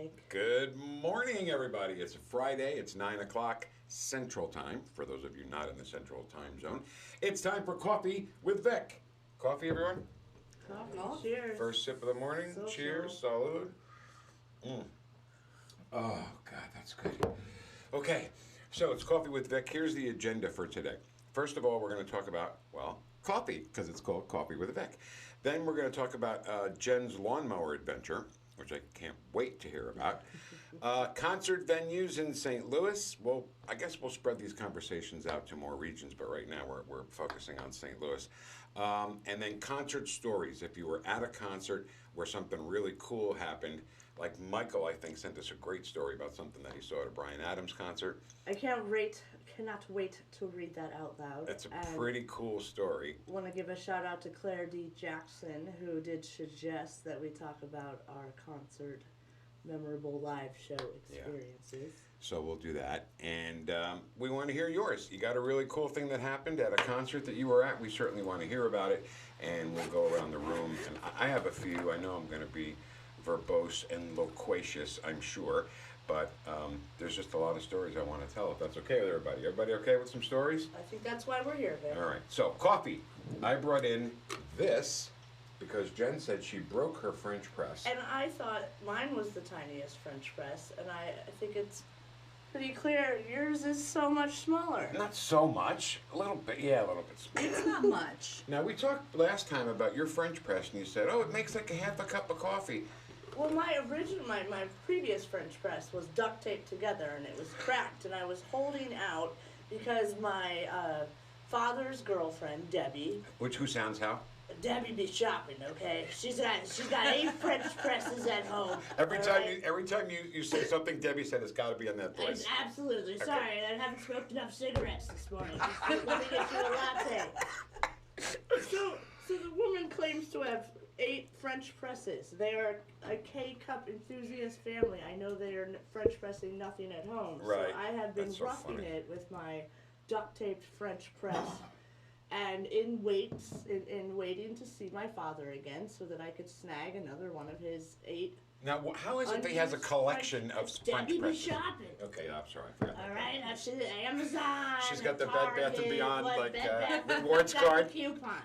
Mike. Good morning, everybody. It's a Friday. It's 9 o'clock Central Time, for those of you not in the Central Time Zone. It's time for Coffee with Vic. Coffee, everyone? Coffee. Cheers. First sip of the morning. So Cheers. cool. Salud. Oh, God, that's good. Okay, so it's Coffee with Vic. Here's the agenda for today. First of all, we're going to talk about, well, coffee, because it's called Coffee with Vic. Then we're going to talk about Jen's lawnmower adventure, which I can't wait to hear about. Concert venues in St. Louis. Well, I guess we'll spread these conversations out to more regions, but right now we're focusing on St. Louis. And then concert stories. If you were at a concert where something really cool happened, like Michael, I think, sent us a great story about something that he saw at a Bryan Adams concert. I cannot wait to read that out loud. That's a pretty cool story. I want to give a shout out to Claire D. Jackson, who did suggest that we talk about our concert memorable live show experiences. Yeah. So we'll do that. And we want to hear yours. You got a really cool thing that happened at a concert that you were at. We certainly want to hear about it. And we'll go around the room. And I have a few. I know I'm going to be verbose and loquacious, I'm sure. But there's just a lot of stories I want to tell, if that's okay with everybody. Everybody okay with some stories? I think that's why we're here, Vic. All right. So, coffee. I brought in this because Jen said she broke her French press. And I thought mine was the tiniest French press, and I think it's pretty clear yours is so much smaller. Not so much. A little bit. Yeah, a little bit smaller. It's not much. Now, we talked last time about your French press, and you said, oh, it makes like a half a cup of coffee. Well, my previous French press was duct taped together, and it was cracked, and I was holding out because my father's girlfriend, Debbie. Who sounds how? Debbie be shopping, okay? She's got 8 French presses at home. Every time you say something Debbie said, it's got to be on that place. Absolutely. Okay. Sorry, I haven't smoked enough cigarettes this morning. Let me get you a latte. So the woman claims to have 8 French presses. They are a K-cup enthusiast family. I know they are French pressing nothing at home. Right. So I have been That's so roughing funny. it with my duct-taped French press. And in waiting to see my father again so that I could snag another one of his 8. Now, how is it that he has a collection of French Debbie be presses? shopping. Okay, I'm sorry. I forgot. All right, I see Amazon. She's got the Bed Target, Bath & Beyond, what, like, Bed Bath- rewards got the card. coupon.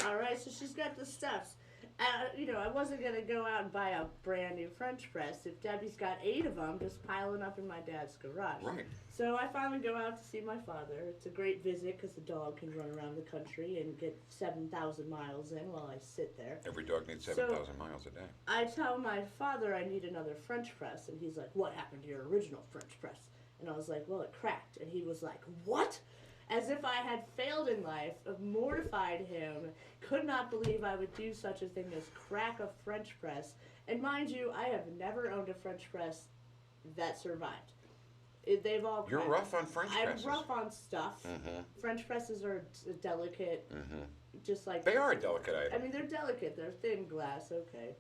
All right, so she's got the stuffs. I wasn't going to go out and buy a brand new French press if Debbie's got 8 of them just piling up in my dad's garage. Right. So I finally go out to see my father. It's a great visit because the dog can run around the country and get 7,000 miles in while I sit there. Every dog needs 7,000 miles a day. I tell my father I need another French press, and he's like, what happened to your original French press? And I was like, well, it cracked. And he was like, what? As if I had failed in life, mortified him, could not believe I would do such a thing as crack a French press. And mind you, I have never owned a French press that survived. They've all cracked. You're rough on French presses. I'm rough on stuff. Mm-hmm. French presses are delicate, just like... They are a delicate item. I mean, they're delicate. They're thin glass, okay.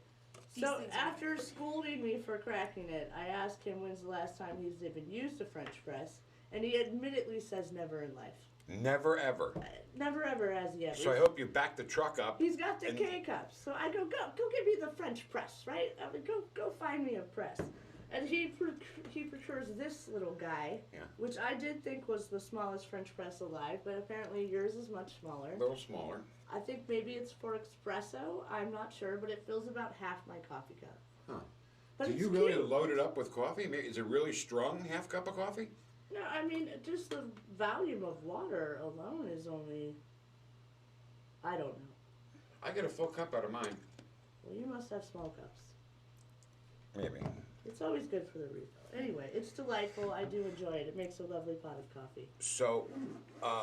So after scolding me for cracking it, I asked him when's the last time he's even used a French press, and he admittedly says never in life. Never, ever. Never, ever has he ever. So I hope you back the truck up. He's got the K-cups. So I go give me the French press, right? I mean, go find me a press. And he prefers this little guy, which I did think was the smallest French press alive, but apparently yours is much smaller. A little smaller. I think maybe it's for espresso. I'm not sure, but it fills about half my coffee cup. Huh. But Do it's you really cute. load it up with coffee? Is it really strong, half cup of coffee? No, I mean, just the volume of water alone is only, I don't know. I get a full cup out of mine. Well, you must have small cups. Maybe. It's always good for the refill. Anyway, it's delightful. I do enjoy it. It makes a lovely pot of coffee. So,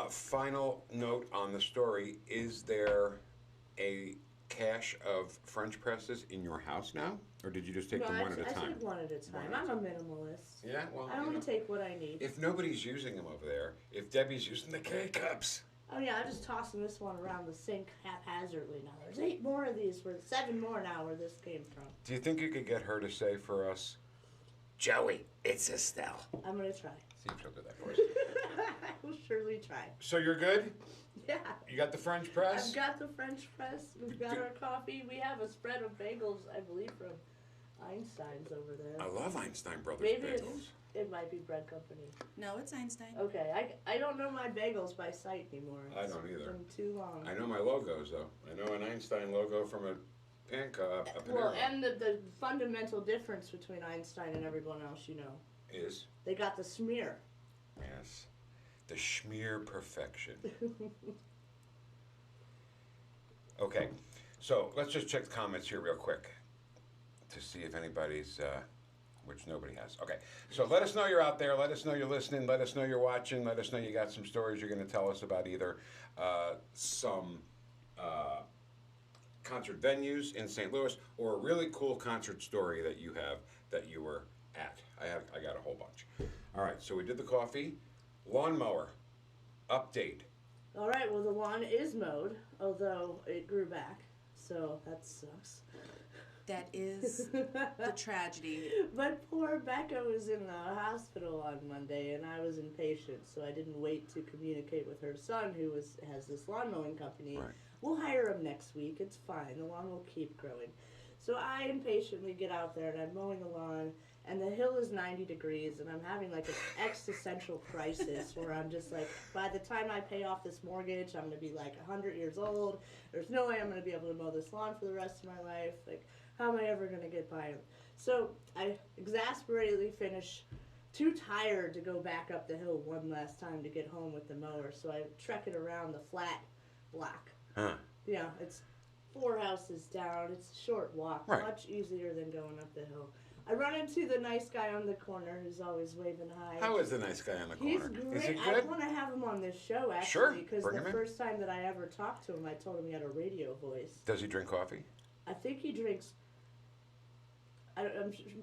final note on the story. Is there a cache of French presses in your house now? Or did you just take them one at a time? I take one at a time. I'm a minimalist. Yeah, well, I only take what I need. if nobody's using them over there, if Debbie's using the K-cups. Oh yeah, I'm just tossing this one around the sink haphazardly now. There's 8 more of these, 7 more now where this came from. Do you think you could get her to say for us, Joey, it's Estelle? I'm going to try. See if she'll do that for us. I will surely try. So you're good? Yeah. You got the French press? I've got the French press. We've got our coffee. We have a spread of bagels, I believe, from Einstein's over there. I love Einstein Brothers Maybe bagels. it might be bread company. No, it's Einstein. Okay, I don't know my bagels by sight anymore. I don't either. It's been too long. I know my logos though. I know an Einstein logo from a Panera. Well, and the fundamental difference between Einstein and everyone else, you know, is they got the smear. yes, the schmear perfection. Okay, so let's just check the comments here real quick to see if anybody's, which nobody has. Okay, so let us know you're out there. Let us know you're listening. Let us know you're watching. Let us know you got some stories you're going to tell us about either some concert venues in St. Louis or a really cool concert story that you have that you were at. I got a whole bunch. All right, so we did the coffee. Lawnmower update. All right, well, the lawn is mowed, although it grew back, so that sucks. That is the tragedy. But poor Becca was in the hospital on Monday, and I was impatient, so I didn't wait to communicate with her son, who has this lawn mowing company. Right. We'll hire him next week. It's fine. The lawn will keep growing. So I impatiently get out there, and I'm mowing the lawn, and the hill is 90 degrees, and I'm having like an existential crisis where I'm just like, by the time I pay off this mortgage, I'm going to be like 100 years old. There's no way I'm going to be able to mow this lawn for the rest of my life. Like, how am I ever going to get by? So I exasperatedly finish, too tired to go back up the hill one last time to get home with the mower. So I trek it around the flat block. Huh. Yeah, it's 4 houses down. It's a short walk, Right. much easier than going up the hill. I run into the nice guy on the corner who's always waving hi. How is the nice guy on the He's corner? great. Is he I good? want to have him on this show, Sure, actually, because bring the him in. first time that I ever talked to him, I told him he had a radio voice. Does he drink coffee? I think he drinks.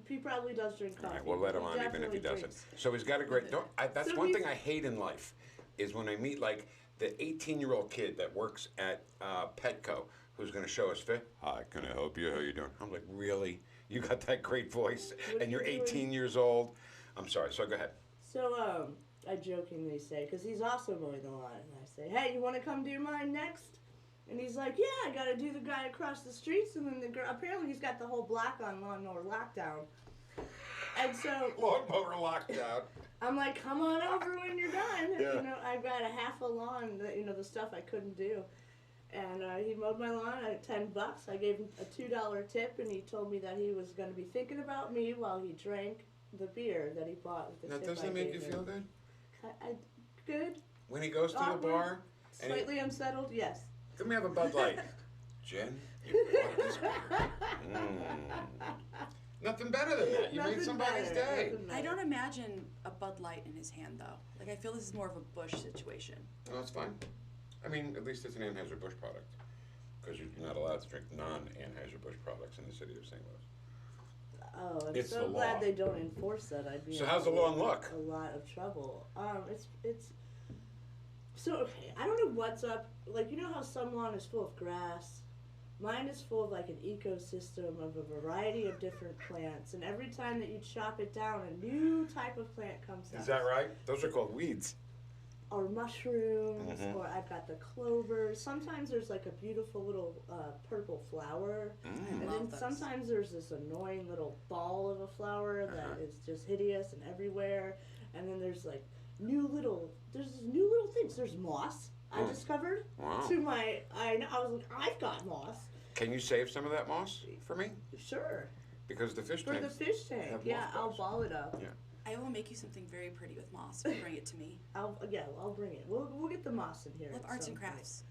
He probably does drink coffee. All right, we'll let him He on even if he definitely doesn't. drinks. So he's got a great. That's So one he's- thing I hate in life, is when I meet like the 18-year-old kid that works at Petco who's going to show us fit. Hi, can I help you? How you doing? I'm like, really? You got that great voice, What and are you're you 18 doing? years old. I'm sorry. So go ahead. So I jokingly say, because he's also mowing the lawn, and I say, hey, you want to come do mine next? And he's like, yeah, I got to do the guy across the streets, and then the girl. Apparently, he's got the whole block on lawnmower lockdown. And so Lawnmower lockdown. I'm like, come on over when you're done. Yeah. You know, I've got a half a lawn, the stuff I couldn't do. And he mowed my lawn at $10. I gave him a $2 tip, and he told me that he was going to be thinking about me while he drank the beer that he bought with the Now, tip doesn't I that make gave you him. feel good? Good? When he goes to the Awkward. bar and he, Slightly unsettled? Yes. let me have a Bud Light. Jen, you bought this beer. Nothing better than that. You made Nothing somebody's better, day. nothing I better. don't imagine a Bud Light in his hand, though. Like, I feel this is more of a Bush situation. No, it's fine. I mean, at least it's an Anheuser-Busch product. Because you're not allowed to drink non-Anheuser-Busch products in the city of St. Louis. Oh, I'm It's so the glad law. they don't enforce that. I'd be So in how's the lawn look? a lot of trouble. It's so okay. I don't know what's up. Like, you know how some lawn is full of grass. Mine is full of like an ecosystem of a variety of different plants, and every time that you chop it down, a new type of plant comes up. Is that right? Those are called weeds. Or mushrooms, Mhm. or I've got the clovers. Sometimes there's like a beautiful little purple flower. And then Love those. sometimes there's this annoying little ball of a flower that is just hideous and everywhere. And then there's like new little things. There's moss I Mm. discovered. Wow. I was like, I've got moss. Can you save some of that moss for me? Sure. Because the fish For the tanks. fish tank. have Yeah, moss I'll balls. ball it up. Yeah. I will make you something very pretty with moss if you bring it to me. I'll bring it. We'll get the moss in here. Love at arts some and point. crafts.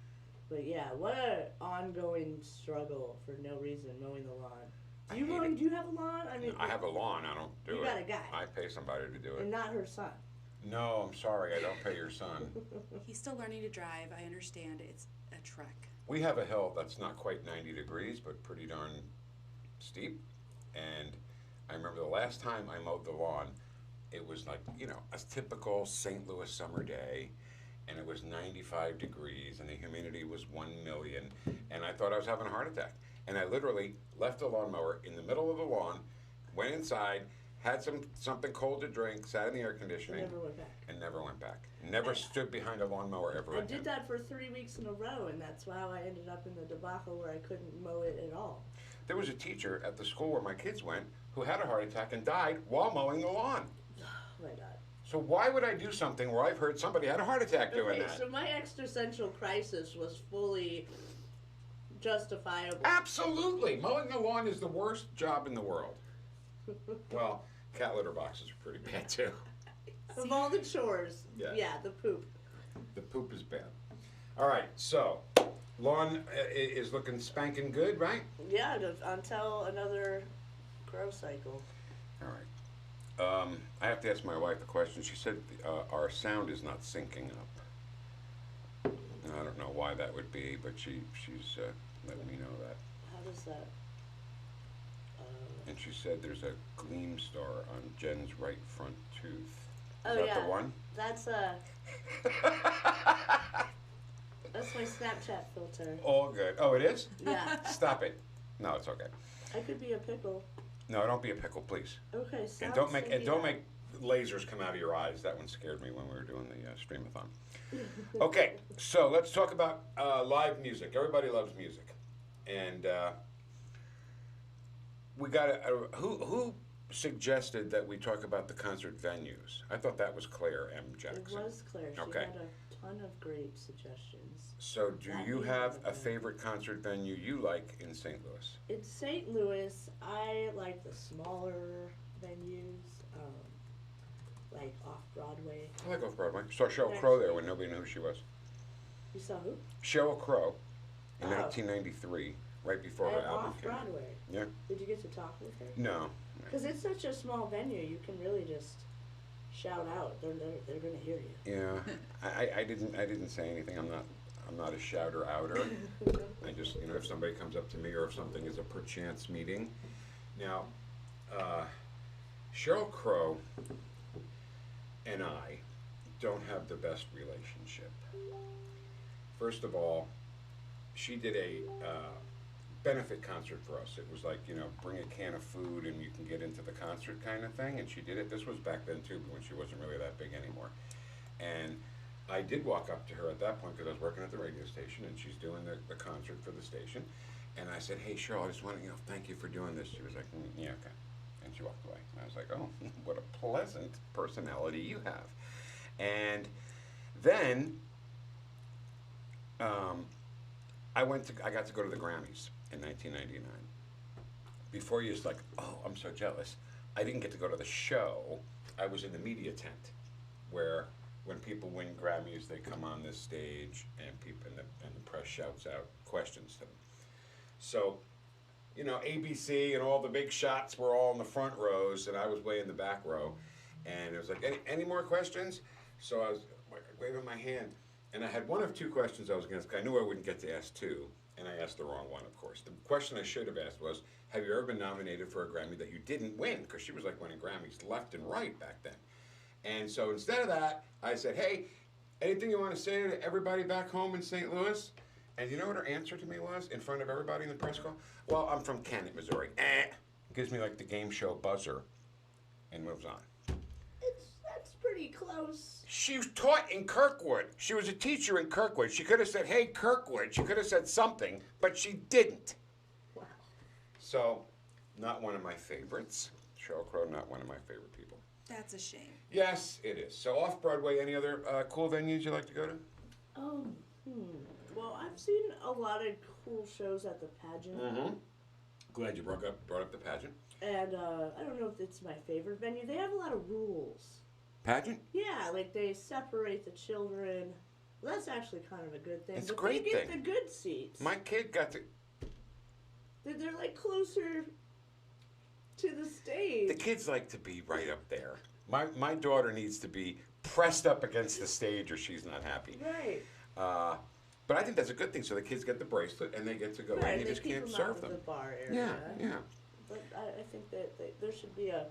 But yeah, what a ongoing struggle for no reason mowing the lawn. I Do you hate it. Do you have a lawn? I mean, I have a lawn. I don't do You it. got a guy. I pay somebody to do and it. not her son. No, I'm sorry. I don't pay your son. He's still learning to drive. I understand. It's a trek. We have a hill that's not quite 90 degrees, but pretty darn steep. And I remember the last time I mowed the lawn, it was like, a typical St. Louis summer day, and it was 95 degrees, and the humidity was 1 million, and I thought I was having a heart attack. And I literally left the lawnmower in the middle of the lawn, went inside, had something cold to drink, sat in the air conditioning, Never went back. and never went back. Never stood behind a lawnmower ever I again. did that for 3 weeks in a row, and that's how I ended up in the debacle where I couldn't mow it at all. There was a teacher at the school where my kids went who had a heart attack and died while mowing the lawn. Oh my God. So why would I do something where I've heard somebody had a heart attack doing Okay, that? so my existential crisis was fully justifiable. Absolutely. Mowing the lawn is the worst job in the world. Well, cat litter boxes are pretty bad too. Of all the chores, Yeah. yeah, the poop. The poop is bad. All right, so lawn is looking spanking good, right? Yeah, until another grow cycle. All right. I have to ask my wife a question. She said our sound is not syncing up. And I don't know why that would be, but she's letting me know that. How does that? And she said there's a gleam star on Jen's right front tooth. Is Oh, that yeah. the one? That's that's my Snapchat filter. All good. Oh, it is? Yeah, Stop it. No, it's okay. I could be a pickle. No, don't be a pickle, please. Okay, And sounds don't make like lasers come out of your eyes. That one scared me when we were doing the streamathon. Okay, so let's talk about live music. Everybody loves music, and we got who suggested that we talk about the concert venues? I thought that was Claire M. It Jackson. was Claire. She Okay. had a ton of great suggestions. So, do That you is have a okay. favorite concert venue you like in St. Louis? In St. Louis, I like the smaller venues, like off Broadway. I like off Broadway. Saw Sheryl Next Crow there week. when nobody knew who she was. You saw who? Sheryl Crow in Oh. 1993, right before her At album off came out. Broadway. Yeah. Did you get to talk with her? No. Because it's such a small venue, you can really just shout out. They're gonna hear you. Yeah. I didn't say anything. I'm not a shouter outer. I just, if somebody comes up to me or if something is a perchance meeting. Now, Sheryl Crow and I don't have the best relationship. First of all, she did a benefit concert for us. It was like, bring a can of food and you can get into the concert kind of thing. And she did it. This was back then too, when she wasn't really that big anymore. And I did walk up to her at that point because I was working at the radio station and she's doing the concert for the station. And I said, hey, Cheryl, I just want to, thank you for doing this. She was like, yeah, okay. And she walked away. And I was like, oh, what a pleasant personality you have. And then I got to go to the Grammys in 1999. Before you was like, oh, I'm so jealous. I didn't get to go to the show. I was in the media tent where when people win Grammys, they come on this stage and the press shouts out questions to them. So, ABC and all the big shots were all in the front rows, and I was way in the back row. And it was like, any more questions? So I was waving my hand, and I had one of two questions I was going to ask. I knew I wouldn't get to ask two, and I asked the wrong one, of course. The question I should have asked was, have you ever been nominated for a Grammy that you didn't win? Because she was like winning Grammys left and right back then. And so instead of that, I said, hey, anything you want to say to everybody back home in St. Louis? And you know what her answer to me was in front of everybody in the press call? Well, I'm from Kennett, Missouri. Gives me like the game show buzzer and moves on. That's pretty close. She taught in Kirkwood. She was a teacher in Kirkwood. She could have said, hey, Kirkwood. She could have said something, but she didn't. Wow. So, not one of my favorites. Sheryl Crow, not one of my favorite people. That's a shame. Yes, it is. So, off Broadway, any other cool venues you like to go to? Well, I've seen a lot of cool shows at the pageant. Mm-hmm. Glad you brought up the pageant. And I don't know if it's my favorite venue. They have a lot of rules. Pageant? Yeah, like they separate the children. Well, that's actually kind of a good thing. It's a but great they get thing. the good seats. My kid got to... They're like closer to the stage. The kids like to be right up there. My daughter needs to be pressed up against the stage or she's not happy. Right. But I think that's a good thing. So the kids get the bracelet and they get to go Right, in. and You they just keep can't them serve out of them. the bar area. Yeah, yeah. But I think that there should be a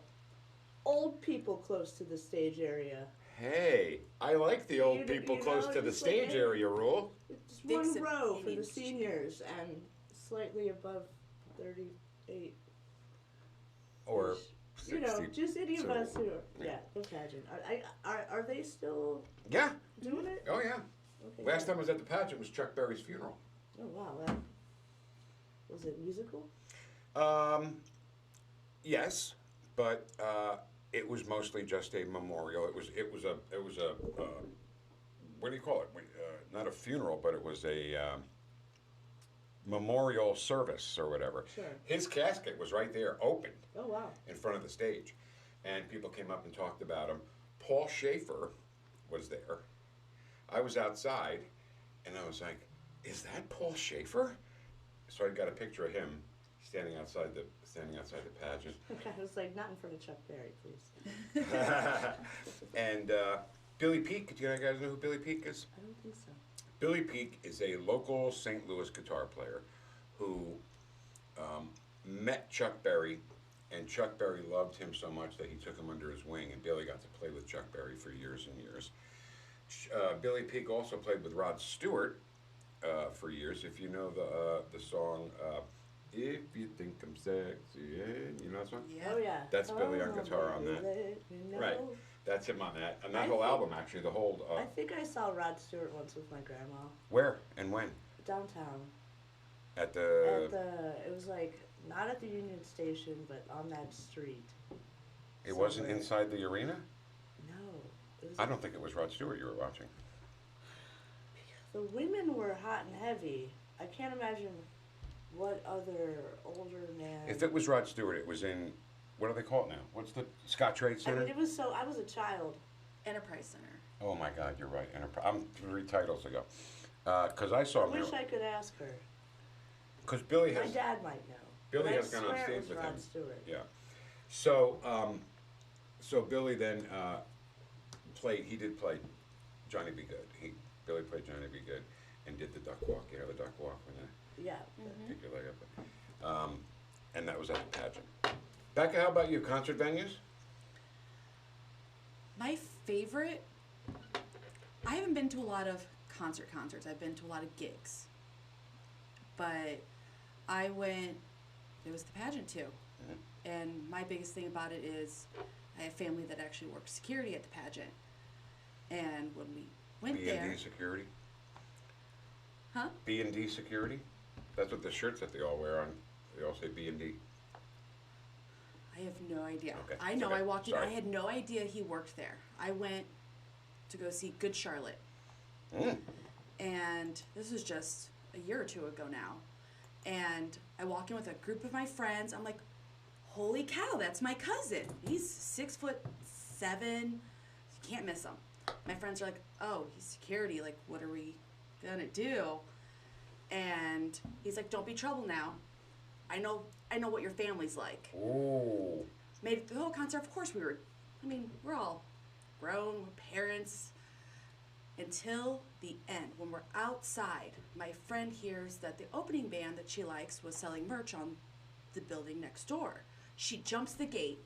old people close to the stage area. Hey, I like the old people close to the just like, stage hey, area rule. Just Fix one it row in for the each chair. seniors and slightly above 38. Or You know, 60. just any of So, us who are, yeah. the pageant. Are they still Yeah. doing it? Oh yeah. Okay. Last time I was at the pageant was Chuck Berry's funeral. Oh wow, that, was it musical? Yes, but it was mostly just a memorial. It was a what do you call it? Not a funeral, but it was a memorial service or whatever. Sure. His casket was right there, open Oh wow. in front of the stage, and people came up and talked about him. Paul Schaefer was there. I was outside, and I was like, "Is that Paul Schaefer?" So I got a picture of him standing outside the pageant. Okay, I was like, not in front of Chuck Berry, please. And Billy Peak, do you guys know who Billy Peak is? I don't think so. Billy Peak is a local St. Louis guitar player who met Chuck Berry, and Chuck Berry loved him so much that he took him under his wing, and Billy got to play with Chuck Berry for years and years. Billy Peak also played with Rod Stewart for years. If you know the song, If You Think I'm Sexy, you know that song? Yeah. Oh yeah. That's Billy on Oh, guitar on that. let me know. Right. That's him on that. And that I whole think- album, actually, the whole, I think I saw Rod Stewart once with my grandma where and when? downtown. At the, It was like not at the Union Station, but on that street. it wasn't somewhere. inside the arena? No, it was. I don't think it was Rod Stewart you were watching. The women were hot and heavy. I can't imagine what other older man. If it was Rod Stewart, it was in, what do they call it now? What's the, Scott Trade I Center? mean, it was so. I was a child. Enterprise Center. Oh my God, you're right. I'm 3 titles ago. Because I saw I him wish there. I could ask her. Because Billy My has, dad might know. Billy but has I gone on swear stage it was with Rod him. Stewart. Yeah. So, so Billy then played, he did play Johnny Be Good. Billy played Johnny Be Good and did the duck walk, you know, the duck walk when you Yeah. pick your leg up. And that was at the pageant. Becca, how about you? Concert venues? My favorite, I haven't been to a lot of concerts. I've been to a lot of gigs. But I went, there was the pageant too. And my biggest thing about it is I have family that actually works security at the pageant. And when we went there. B&D security? Huh? B&D security? That's what the shirts that they all wear on. They all say B&D. I have no idea. Okay, I know. okay, I walked in. sorry. I had no idea he worked there. I went to go see Good Charlotte. Mm. And this was just a year or two ago now. And I walk in with a group of my friends. I'm like, holy cow, that's my cousin. He's 6'7". You can't miss him. My friends are like, oh, he's security. Like, what are we gonna do? And he's like, don't be trouble now. I know what your family's like. Ooh. Made it the whole concert. Of course we're all grown, we're parents. Until the end, when we're outside, my friend hears that the opening band that she likes was selling merch on the building next door. She jumps the gate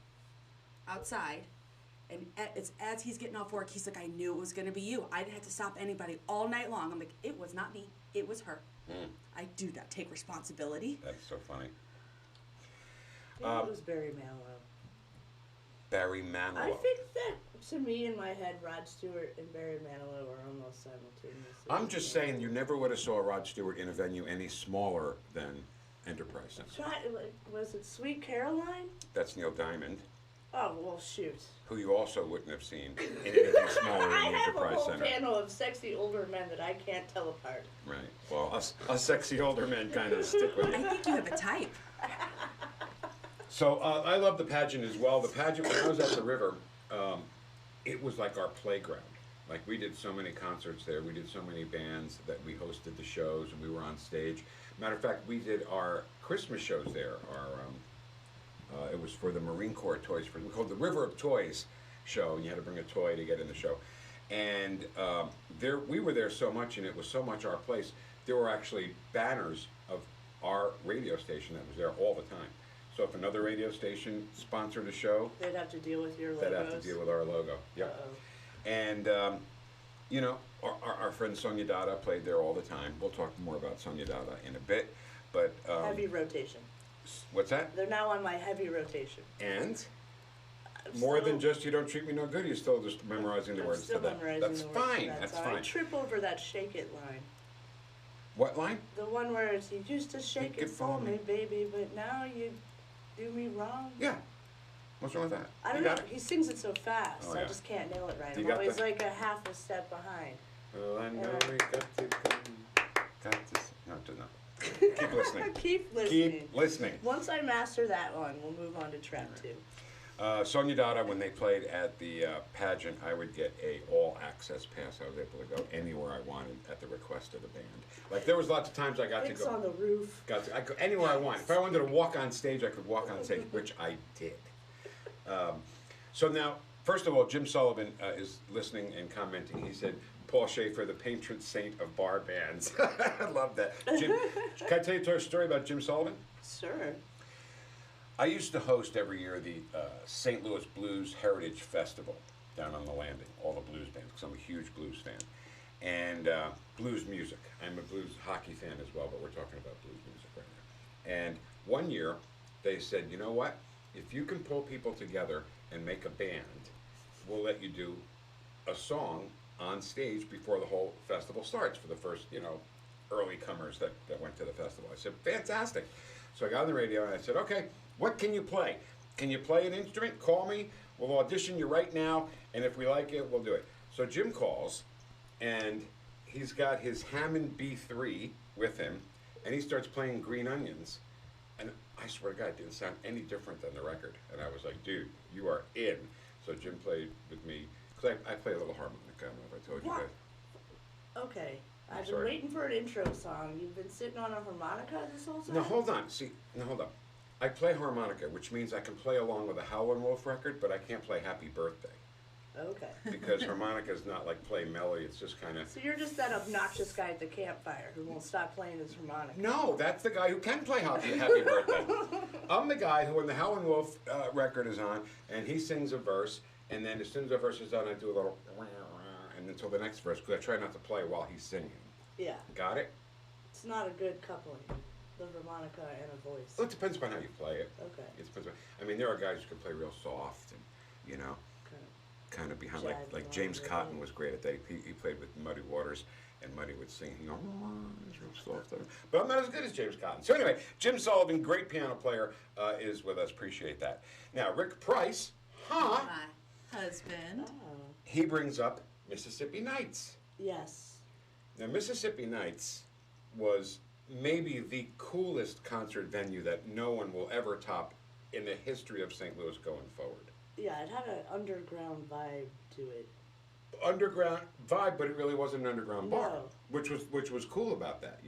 outside, and it's as he's getting off work, he's like, I knew it was going to be you. I didn't have to stop anybody all night long. I'm like, it was not me. It was her. Mm. I do not take responsibility. That's so funny. Yeah, it was Barry Manilow. Barry I Manilow. think that, to me, in my head, Rod Stewart and Barry Manilow are almost simultaneous. I'm just saying you never would have saw Rod Stewart in a venue any smaller than Enterprise Center. Was it Sweet Caroline? That's Neil Diamond, Oh, well, shoot. who you also wouldn't have seen in anything smaller I than the have a Enterprise whole Center. panel of sexy older men that I can't tell apart. Right. Well, us sexy older men kind of stick with I it. think you have a type. So I love the pageant as well. The pageant, when I was at the river, it was like our playground. Like we did so many concerts there. We did so many bands that we hosted the shows and we were on stage. Matter of fact, we did our Christmas shows there. It was for the Marine Corps Toys. We called the River of Toys show, and you had to bring a toy to get in the show. And we were there so much, and it was so much our place. There were actually banners of our radio station that was there all the time. So if another radio station sponsored a show, They'd have to deal with your logos. they'd have to deal with our logo. Yep. Uh-oh. And, you know, our friend Sonia Dada played there all the time. We'll talk more about Sonia Dada in a bit. But Heavy rotation. what's that? They're now on my heavy rotation. And more than just "You don't treat me no good." You're still just memorizing the I'm words still to that. memorizing That's the words to fine. that That's song. fine. I trip over that "Shake It" line. What line? The one where it's, "You used to shake it for me, baby, but now you do me wrong." Yeah. What's wrong with that? I don't You know. got it? He sings it so fast, Oh, I yeah. just can't nail it right. You I'm got always the- like a half a step behind. Well, I know Yeah. we got to come. Got to. No. Keep listening. Keep listening. Keep listening. Once I master that one, we'll move on to track 2. Sonia Dada, when they played at the pageant, I would get a all-access pass. I was able to go anywhere I wanted at the request of the band. Like, there was lots of times I got to Pigs go. on the roof. I could, anywhere I wanted. If I wanted to walk on stage, I could walk on stage, which I did. So now, first of all, Jim Sullivan is listening and commenting. He said, "Paul Schaefer, the patron saint of bar bands." I love that. Jim, can I tell you a story about Jim Sullivan? Sure. I used to host every year the St. Louis Blues Heritage Festival down on the Landing, all the blues bands, because I'm a huge blues fan. And blues music. I'm a blues hockey fan as well, but we're talking about blues music right now. And one year, they said, "You know what? If you can pull people together and make a band, we'll let you do a song on stage before the whole festival starts for the first, early comers that went to the festival." I said, "Fantastic." So I got on the radio and I said, "Okay, what can you play? Can you play an instrument? Call me. We'll audition you right now, and if we like it, we'll do it." So Jim calls, and he's got his Hammond B3 with him, and he starts playing Green Onions. And I swear to God, it didn't sound any different than the record. And I was like, "Dude, you are in." So Jim played with me, because I play a little harmonica. I don't know if I told you What? guys. Okay. I'm I've been sorry. waiting for an intro song. You've been sitting on a harmonica this whole time? Now hold on. Hold on. I play harmonica, which means I can play along with a Howlin' Wolf record, but I can't play Happy Birthday. Okay. Because harmonica is not like play melody, it's just kind of... So you're just that obnoxious guy at the campfire who won't stop playing his harmonica. No, that's the guy who can play Happy Birthday. I'm the guy who, when the Howlin' Wolf record is on, and he sings a verse, and then as soon as the verse is done, I do a little... and until the next verse, because I try not to play while he's singing. Yeah. Got it? It's not a good coupling, the harmonica and a voice. Well, it depends upon how you play it. Okay. It depends there are guys who can play real soft and, Okay. kind of behind, Jazz like along James with Cotton it. was great at that. He played with Muddy Waters, and Muddy would sing, it's real soft. But I'm not as good as James Cotton. So anyway, Jim Sullivan, great piano player, is with us. Appreciate that. Now, Rick Price, My husband. Oh. he brings up Mississippi Nights. Yes. Now, Mississippi Nights was maybe the coolest concert venue that no one will ever top in the history of St. Louis going forward. Yeah, it had an underground vibe to it. Underground vibe, but it really wasn't an underground bar, No. which was cool about that.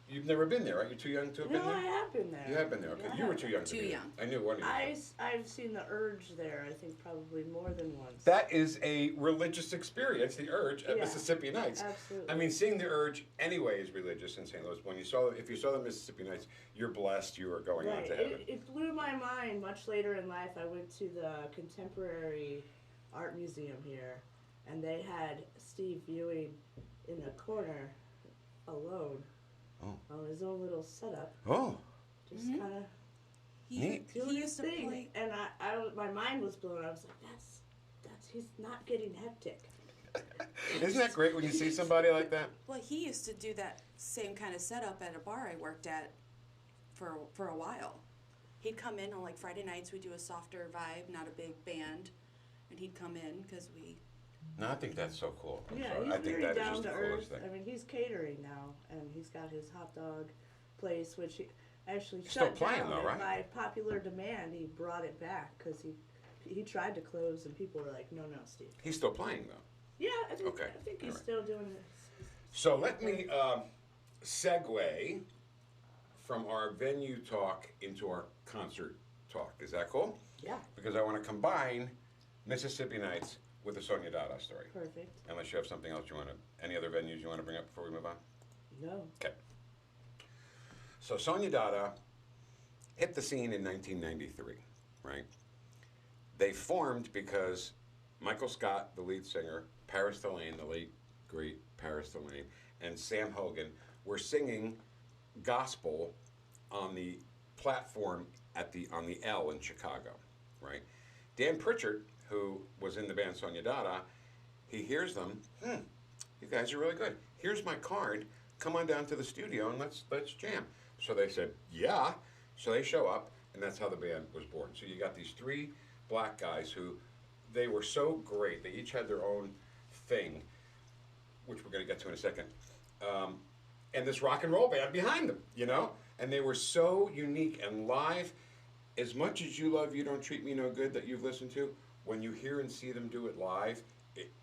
You've never been there, right? You're too young to have No, been there. I have been there. You have been there. Okay, Yeah, you were too young. To Too be there. young. I knew one of you. I've seen the Urge there, I think probably more than once. That is a religious experience, the Urge at Yeah, Mississippi Nights. absolutely. I mean, seeing the Urge anyway is religious in St. Louis. If you saw the Mississippi Nights, you're blessed. You are going on Right. to heaven. It blew my mind. Much later in life, I went to the Contemporary Art Museum here, and they had Steve Ewing in the corner, alone, on his own little setup, Oh, just kind of neat. doing He his used to thing. play. And my mind was blown. I was like, that's he's not getting hectic. Isn't that great when you see somebody like that? Well, he used to do that same kind of setup at a bar I worked at for a while. He'd come in on like Friday nights. We'd do a softer vibe, not a big band, and he'd come in because we. No, I think that's so cool. Yeah, I he's think very that is down just to the earth. coolest thing. I mean, he's catering now, and he's got his hot dog place, which he actually He's still shut playing, down. though, And right? by popular demand, he brought it back because he tried to close, and people were like, "No, Steve." He's still playing though. Yeah, I think Okay, he's alright. still doing it. So let me segue from our venue talk into our concert talk. Is that cool? Yeah, Because I want to combine Mississippi Nights with the Sonia Dada story. perfect. Unless you have something else any other venues you want to bring up before we move on? No. Okay. So Sonia Dada hit the scene in 1993, right? They formed because Michael Scott, the lead singer, Paris Delane, the late, great Paris Delane, and Sam Hogan were singing gospel on the platform on the L in Chicago, right? Dan Pritchard, who was in the band Sonia Dada, he hears them. You guys are really good. Here's my card. Come on down to the studio and let's jam. So they said, yeah. So they show up, and that's how the band was born. So you got these three black guys who, they were so great. They each had their own thing, which we're going to get to in a second. And this rock and roll band behind them, you know? And they were so unique and live. As much as You Love You Don't Treat Me No Good that you've listened to, when you hear and see them do it live,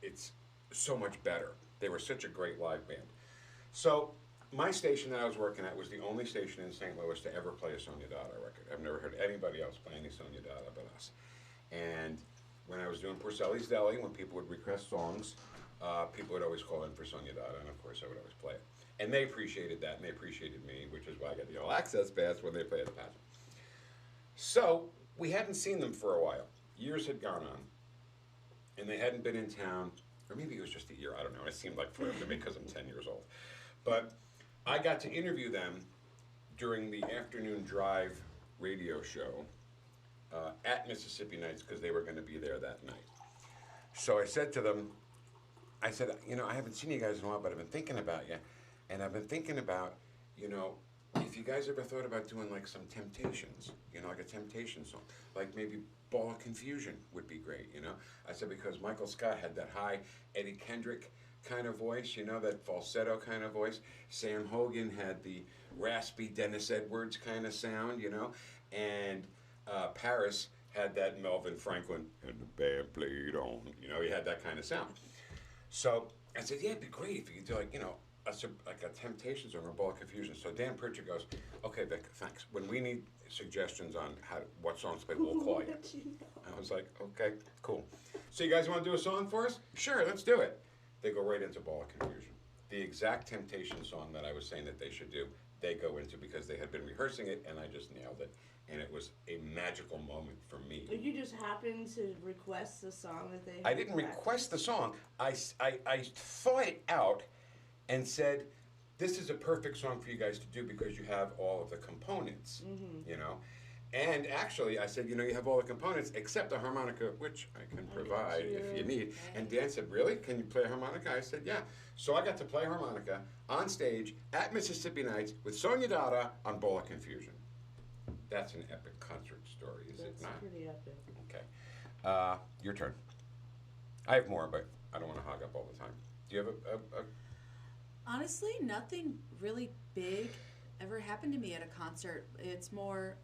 it's so much better. They were such a great live band. So my station that I was working at was the only station in St. Louis to ever play a Sonia Dada record. I've never heard anybody else play any Sonia Dada but us. And when I was doing Porcelli's Deli, when people would request songs, people would always call in for Sonia Dada, and of course I would always play it. And they appreciated that, and they appreciated me, which is why I got the all access pass when they play at the pageant. So we hadn't seen them for a while. Years had gone on, and they hadn't been in town, or maybe it was just a year, I don't know. It seemed like forever to me because I'm 10 years old. But I got to interview them during the afternoon drive radio show at Mississippi Nights because they were going to be there that night. So I said to them, I said, you know, I haven't seen you guys in a while, but I've been thinking about you. And I've been thinking about, you know, if you guys ever thought about doing like some Temptations, you know, like a Temptation song, like maybe Ball of Confusion would be great, you know? I said, because Michael Scott had that high Eddie Kendrick kind of voice, you know, that falsetto kind of voice. Sam Hogan had the raspy Dennis Edwards kind of sound, you know? And Paris had that Melvin Franklin, and the band played on, you know, he had that kind of sound. So I said, yeah, it'd be great if you could do like, you know, like a Temptation song or Ball of Confusion. So Dan Pritchard goes, okay, Vic, thanks. When we need suggestions on what songs to play, we'll call you. I was like, okay, cool. So you guys want to do a song for us? Sure, let's do it. They go right into Ball of Confusion. The exact Temptation song that I was saying that they should do, they go into because they had been rehearsing it, and I just nailed it. And it was a magical moment for me. You just happened to request the song that they I didn't request the song. I thought it out and said, this is a perfect song for you guys to do because you have all of the components, you know. And actually, I said, you know, you have all the components except the harmonica, which I can provide if you need. And Dan said, really? Can you play harmonica? I said, yeah. So I got to play harmonica on stage at Mississippi Nights with Sonia Dada on Ball of Confusion. That's an epic concert story, is it not? That's pretty epic. Okay. Your turn. I have more, but I don't want to hog up all the time. Do you have a Honestly, nothing really big ever happened to me at a concert. It's more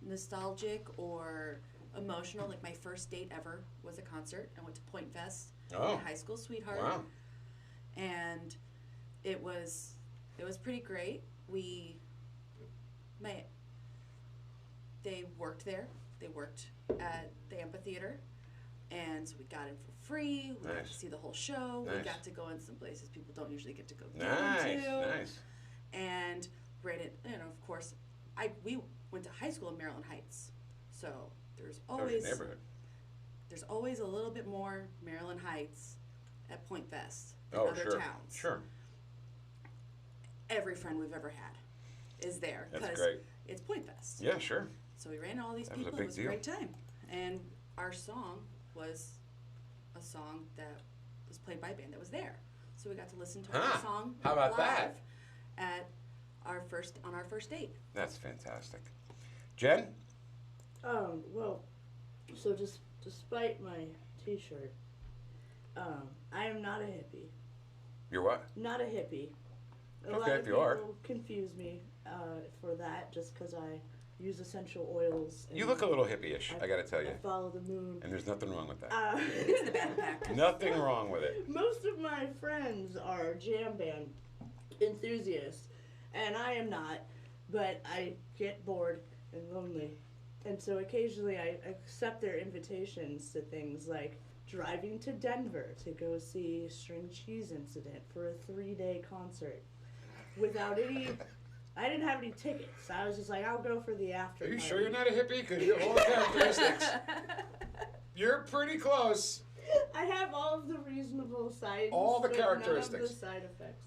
nostalgic or emotional. Like my first date ever was a concert. I went to Point Fest, my high school sweetheart. Wow. And it was pretty great. They worked there. They worked at the amphitheater. And so we got in for free. We got to see the whole show. Nice. We got to go in some places people don't usually get to go Nice. to. And of course, we went to high school in Maryland Heights. So there's always a little bit more Maryland Heights at Point Fest than other towns. Sure. Every friend we've ever had is there. That's great. It's Point Fest. Yeah, sure. So we ran into all these people. It was a great time. And our song was a song that was played by a band that was there. So we got to listen to our song How about live that? on our first date. That's fantastic. Jen? Well, so just despite my t-shirt, I am not a hippie. You're what? Not a hippie. A Okay, lot of if you are. people confuse me for that just because I use essential oils. You look a little hippie-ish, I gotta tell you. I follow the moon. And there's nothing wrong with that. It's the backpack. Nothing wrong with it. Most of my friends are jam band enthusiasts, and I am not, but I get bored and lonely. And so occasionally I accept their invitations to things like driving to Denver to go see String Cheese Incident for a 3-day concert without any... I didn't have any tickets. I was just like, I'll go for the after Are you party. sure you're not a hippie? Because you have all the characteristics. You're pretty close. I have all of the reasonable sides. All the but characteristics. None of the side effects.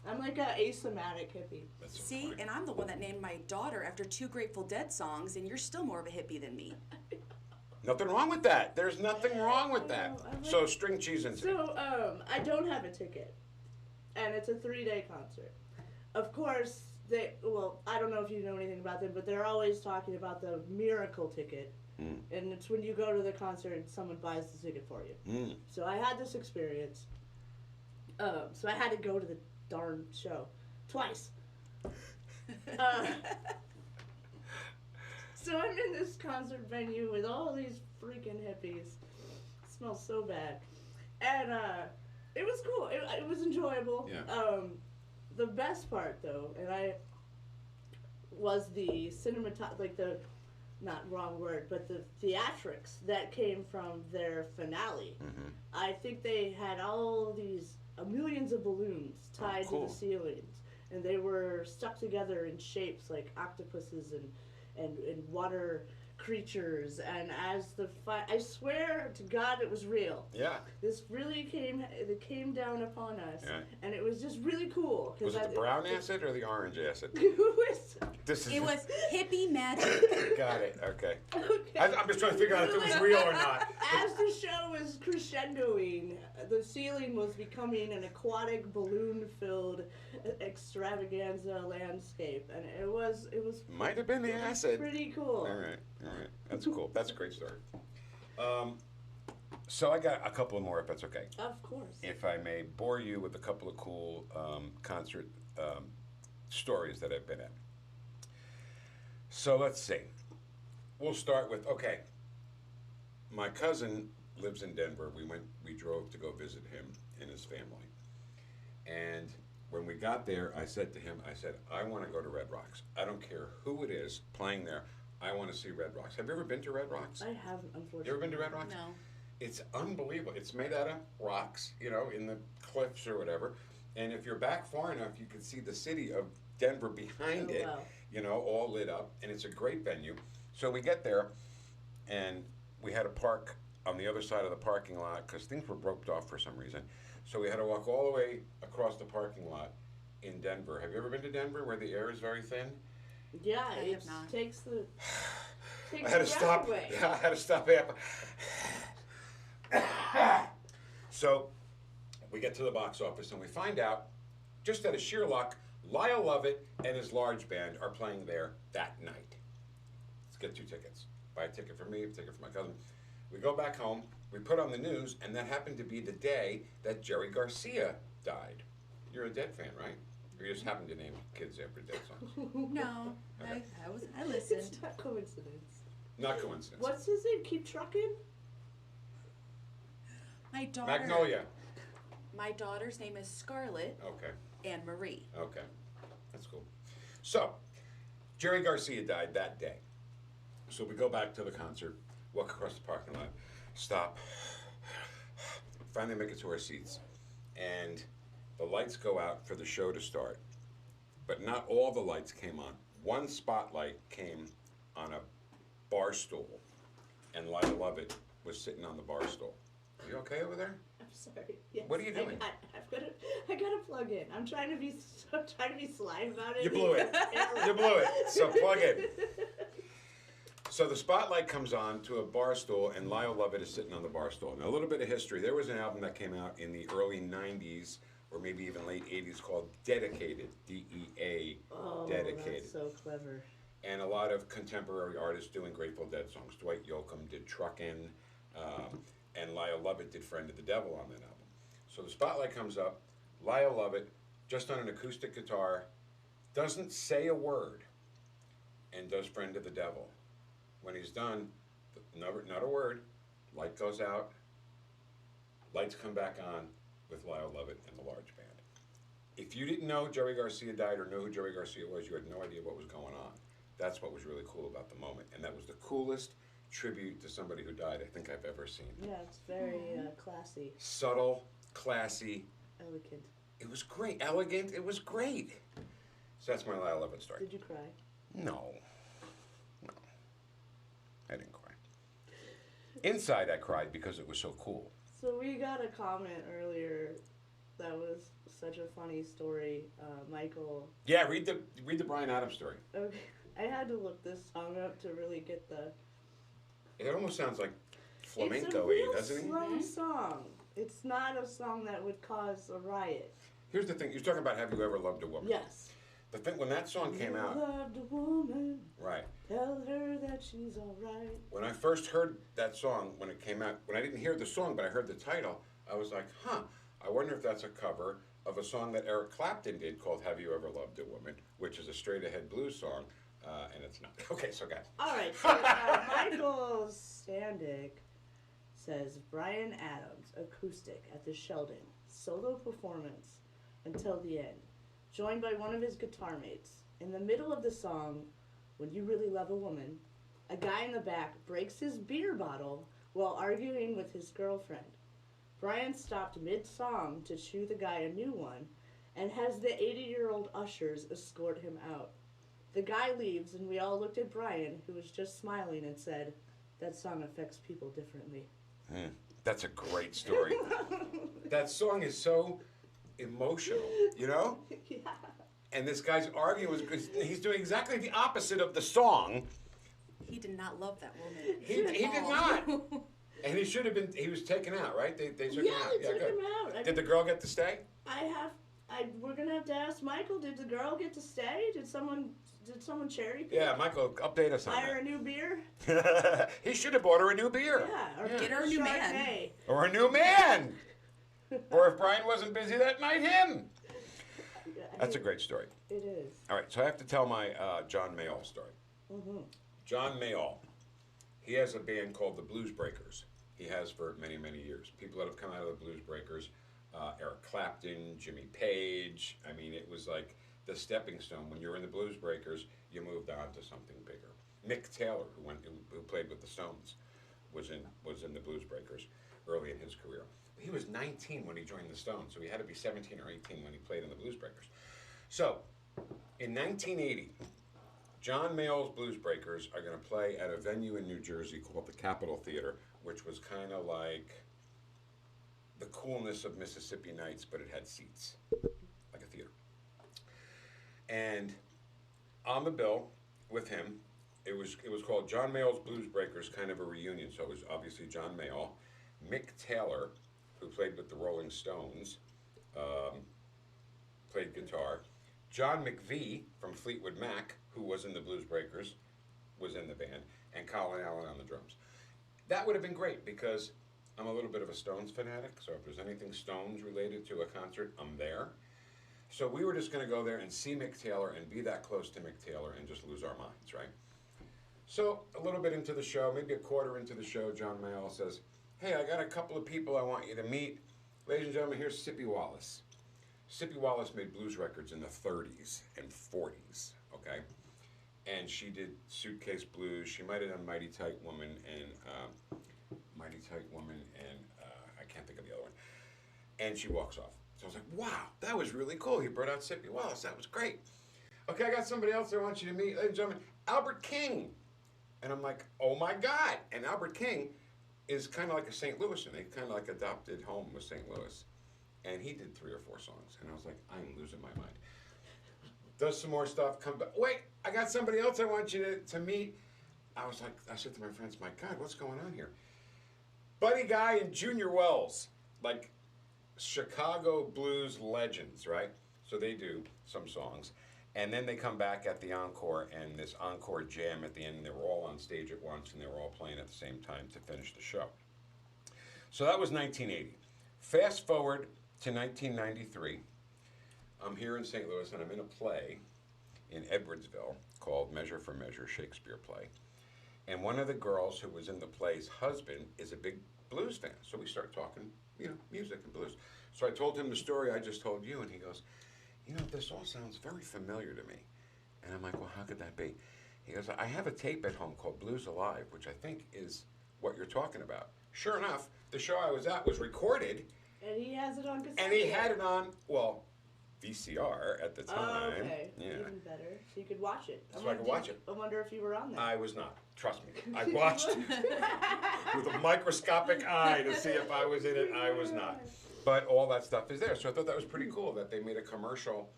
I'm like a asymptomatic hippie. That's so See, funny. and I'm the one that named my daughter after 2 Grateful Dead songs, and you're still more of a hippie than me. Nothing wrong with that. There's nothing wrong with that. I like- So string cheese incident. So, I don't have a ticket, and it's a 3-day concert. Of course, I don't know if you know anything about them, but they're always talking about the miracle ticket, and it's when you go to the concert and someone buys the ticket for you. So I had this experience. So I had to go to the darn show twice. So I'm in this concert venue with all these freaking hippies. It smells so bad. And it was cool. It was enjoyable. Yeah. The best part, though, was the not wrong word, but the theatrics that came from their finale. I think they had all these millions of balloons tied cool. to the ceilings, and they were stuck together in shapes like octopuses and water creatures. And as I swear to God, it was real. Yeah. This really came down upon us, Yeah. and it was just really cool. Was it the brown acid or the orange acid? It was hippie magic. Got it. Okay. Okay. I'm just trying to figure out if it was real or not. As the show was crescendoing, the ceiling was becoming an aquatic, balloon-filled extravaganza landscape, and it was Might have been the acid. pretty cool. All right. That's cool. That's a great story. So I got a couple more, if that's okay. Of course. If I may bore you with a couple of cool concert stories that I've been at. So let's see. We'll start with, okay, my cousin lives in Denver. We drove to go visit him and his family. And when we got there, I said to him, I want to go to Red Rocks. I don't care who it is playing there. I want to see Red Rocks. Have you ever been to Red Rocks? I haven't, unfortunately. You ever been to Red Rocks? No. It's unbelievable. It's made out of rocks, in the cliffs or whatever. And if you're back far enough, you can see the city of Denver behind it, wow. all lit up. And it's a great venue. So we get there, and we had to park on the other side of the parking lot because things were roped off for some reason. So we had to walk all the way across the parking lot in Denver. Have you ever been to Denver where the air is very thin? Yeah, I it have not. takes the I had to stop. away. Yeah, I had to stop. So we get to the box office and we find out, just out of sheer luck, Lyle Lovett and his large band are playing there that night. Let's get 2 tickets. Buy a ticket for me, a ticket for my cousin. We go back home, we put on the news, and that happened to be the day that Jerry Garcia died. You're a Dead fan, right? Or you just happen to name kids after Dead songs? No, Okay. I listened. It's not coincidence. Not coincidence. What's his name? Keep trucking? My daughter. Magnolia. My daughter's name is Scarlett Okay. and Marie. Okay, that's cool. So, Jerry Garcia died that day. So we go back to the concert, walk across the parking lot, stop, finally make it to our seats, and the lights go out for the show to start. But not all the lights came on. One spotlight came on a bar stool, and Lyle Lovett was sitting on the bar stool. Are you okay over there? I'm sorry. Yes, What are you doing? I gotta plug in. I'm trying to be sly about it. You blew it. You blew it. So plug in. So the spotlight comes on to a bar stool, and Lyle Lovett is sitting on the bar stool. Now, a little bit of history. There was an album that came out in the early 90s, or maybe even late 80s, called Dedicated, D-E-A, Oh, Dedicated. that's so clever. And a lot of contemporary artists doing Grateful Dead songs. Dwight Yoakam did Truckin', and Lyle Lovett did Friend of the Devil on that album. So the spotlight comes up, Lyle Lovett, just on an acoustic guitar, doesn't say a word, and does Friend of the Devil. When he's done, not a word, light goes out, lights come back on with Lyle Lovett and the large band. If you didn't know Jerry Garcia died or know who Jerry Garcia was, you had no idea what was going on. That's what was really cool about the moment. And that was the coolest tribute to somebody who died I think I've ever seen. Yeah, it's very classy, Subtle, classy. elegant. It was great. Elegant. It was great. So that's my Lyle Lovett story. Did you cry? No. I didn't cry. Inside I cried because it was so cool. So we got a comment earlier that was such a funny story. Michael. Yeah, read the Bryan Adams story. Okay, I had to look this song up to really get the It almost sounds like It's a flamenco-y, real doesn't it? slow song. It's not a song that would cause a riot. Here's the thing. You're talking about Have You Ever Loved a Woman? Yes. The thing, when that song came You out, loved a woman. right. Tell her that she's alright. When I first heard that song, when it came out, when I didn't hear the song, but I heard the title, I was like, huh, I wonder if that's a cover of a song that Eric Clapton did called Have You Ever Loved a Woman, which is a straight-ahead blues song, and it's not. Okay, so guys. Alright, so Michael Standick says Bryan Adams, acoustic at the Sheldon, solo performance until the end, joined by one of his guitar mates. In the middle of the song, When You Really Love a Woman, a guy in the back breaks his beer bottle while arguing with his girlfriend. Bryan stopped mid-song to chew the guy a new one and has the 80-year-old ushers escort him out. The guy leaves and we all looked at Bryan, who was just smiling, and said, that song affects people differently. That's a great story. That song is so emotional, you know? Yeah. And this guy's arguing with, he's doing exactly the opposite of the song. He did not love that woman. He did not. And he should have been, he was taken out, right? They took him Yeah, out. they took good. him out. Did the girl get to stay? We're gonna have to ask Michael, did the girl get to stay? Did someone cherry pick? Yeah, Michael, update us on Buy her a new beer? that. He should have bought her a new beer. Yeah, or Get her a new man. Chardonnay. Or a new man. Or if Brian wasn't busy that night, him. Yeah, That's a great story. It is. All right, so I have to tell my John Mayall story. Mm-hmm. John Mayall, he has a band called the Blues Breakers. He has for many, many years. People that have come out of the Blues Breakers, Eric Clapton, Jimmy Page. I mean, it was like the stepping stone. When you're in the Blues Breakers, you moved on to something bigger. Mick Taylor, who played with the Stones, was in the Blues Breakers early in his career. He was 19 when he joined the Stones, so he had to be 17 or 18 when he played in the Blues Breakers. So, in 1980, John Mayall's Blues Breakers are going to play at a venue in New Jersey called the Capitol Theater, which was kind of like the coolness of Mississippi Nights, but it had seats, like a theater. And on the bill with him, it was called John Mayall's Blues Breakers, kind of a reunion. So it was obviously John Mayall, Mick Taylor, who played with the Rolling Stones, played guitar. John McVie from Fleetwood Mac, who was in the Blues Breakers, was in the band, and Colin Allen on the drums. That would have been great because I'm a little bit of a Stones fanatic, so if there's anything Stones related to a concert, I'm there. So we were just going to go there and see Mick Taylor and be that close to Mick Taylor and just lose our minds, right? So a little bit into the show, maybe a quarter into the show, John Mayall says, hey, I got a couple of people I want you to meet. Ladies and gentlemen, here's Sippy Wallace. Sippy Wallace made blues records in the 30s and 40s, okay? And she did Suitcase Blues. She might have done Mighty Tight Woman and I can't think of the other one. And she walks off. So I was like, wow, that was really cool. He brought out Sippy Wallace. That was great. Okay, I got somebody else I want you to meet. Ladies and gentlemen, Albert King. And I'm like, oh my God. And Albert King is kind of like a St. Louis, and they kind of like adopted home with St. Louis. And he did 3 or 4 songs. And I was like, I'm losing my mind. Does some more stuff, come back. Wait, I got somebody else I want you to meet. I said to my friends, my God, what's going on here? Buddy Guy and Junior Wells, like Chicago blues legends, right? So they do some songs. And then they come back at the encore, and this encore jam at the end, and they were all on stage at once, and they were all playing at the same time to finish the show. So that was 1980. Fast forward to 1993. I'm here in St. Louis, and I'm in a play in Edwardsville called Measure for Measure, Shakespeare play. And one of the girls who was in the play's husband is a big blues fan. So we start talking, music and blues. So I told him the story I just told you, and he goes, this all sounds very familiar to me. And I'm like, well, how could that be? He goes, I have a tape at home called Blues Alive, which I think is what you're talking about. Sure enough, the show I was at was recorded. And he has it on cassette. And he had it on, VCR at the time. Oh, okay. Yeah. Even better. So you could watch it. So I could watch it. I wonder if you were on there. I was not. Trust me. I watched it with a microscopic eye to see if I was in it. I was not. But all that stuff is there. So I thought that was pretty cool that they made a commercial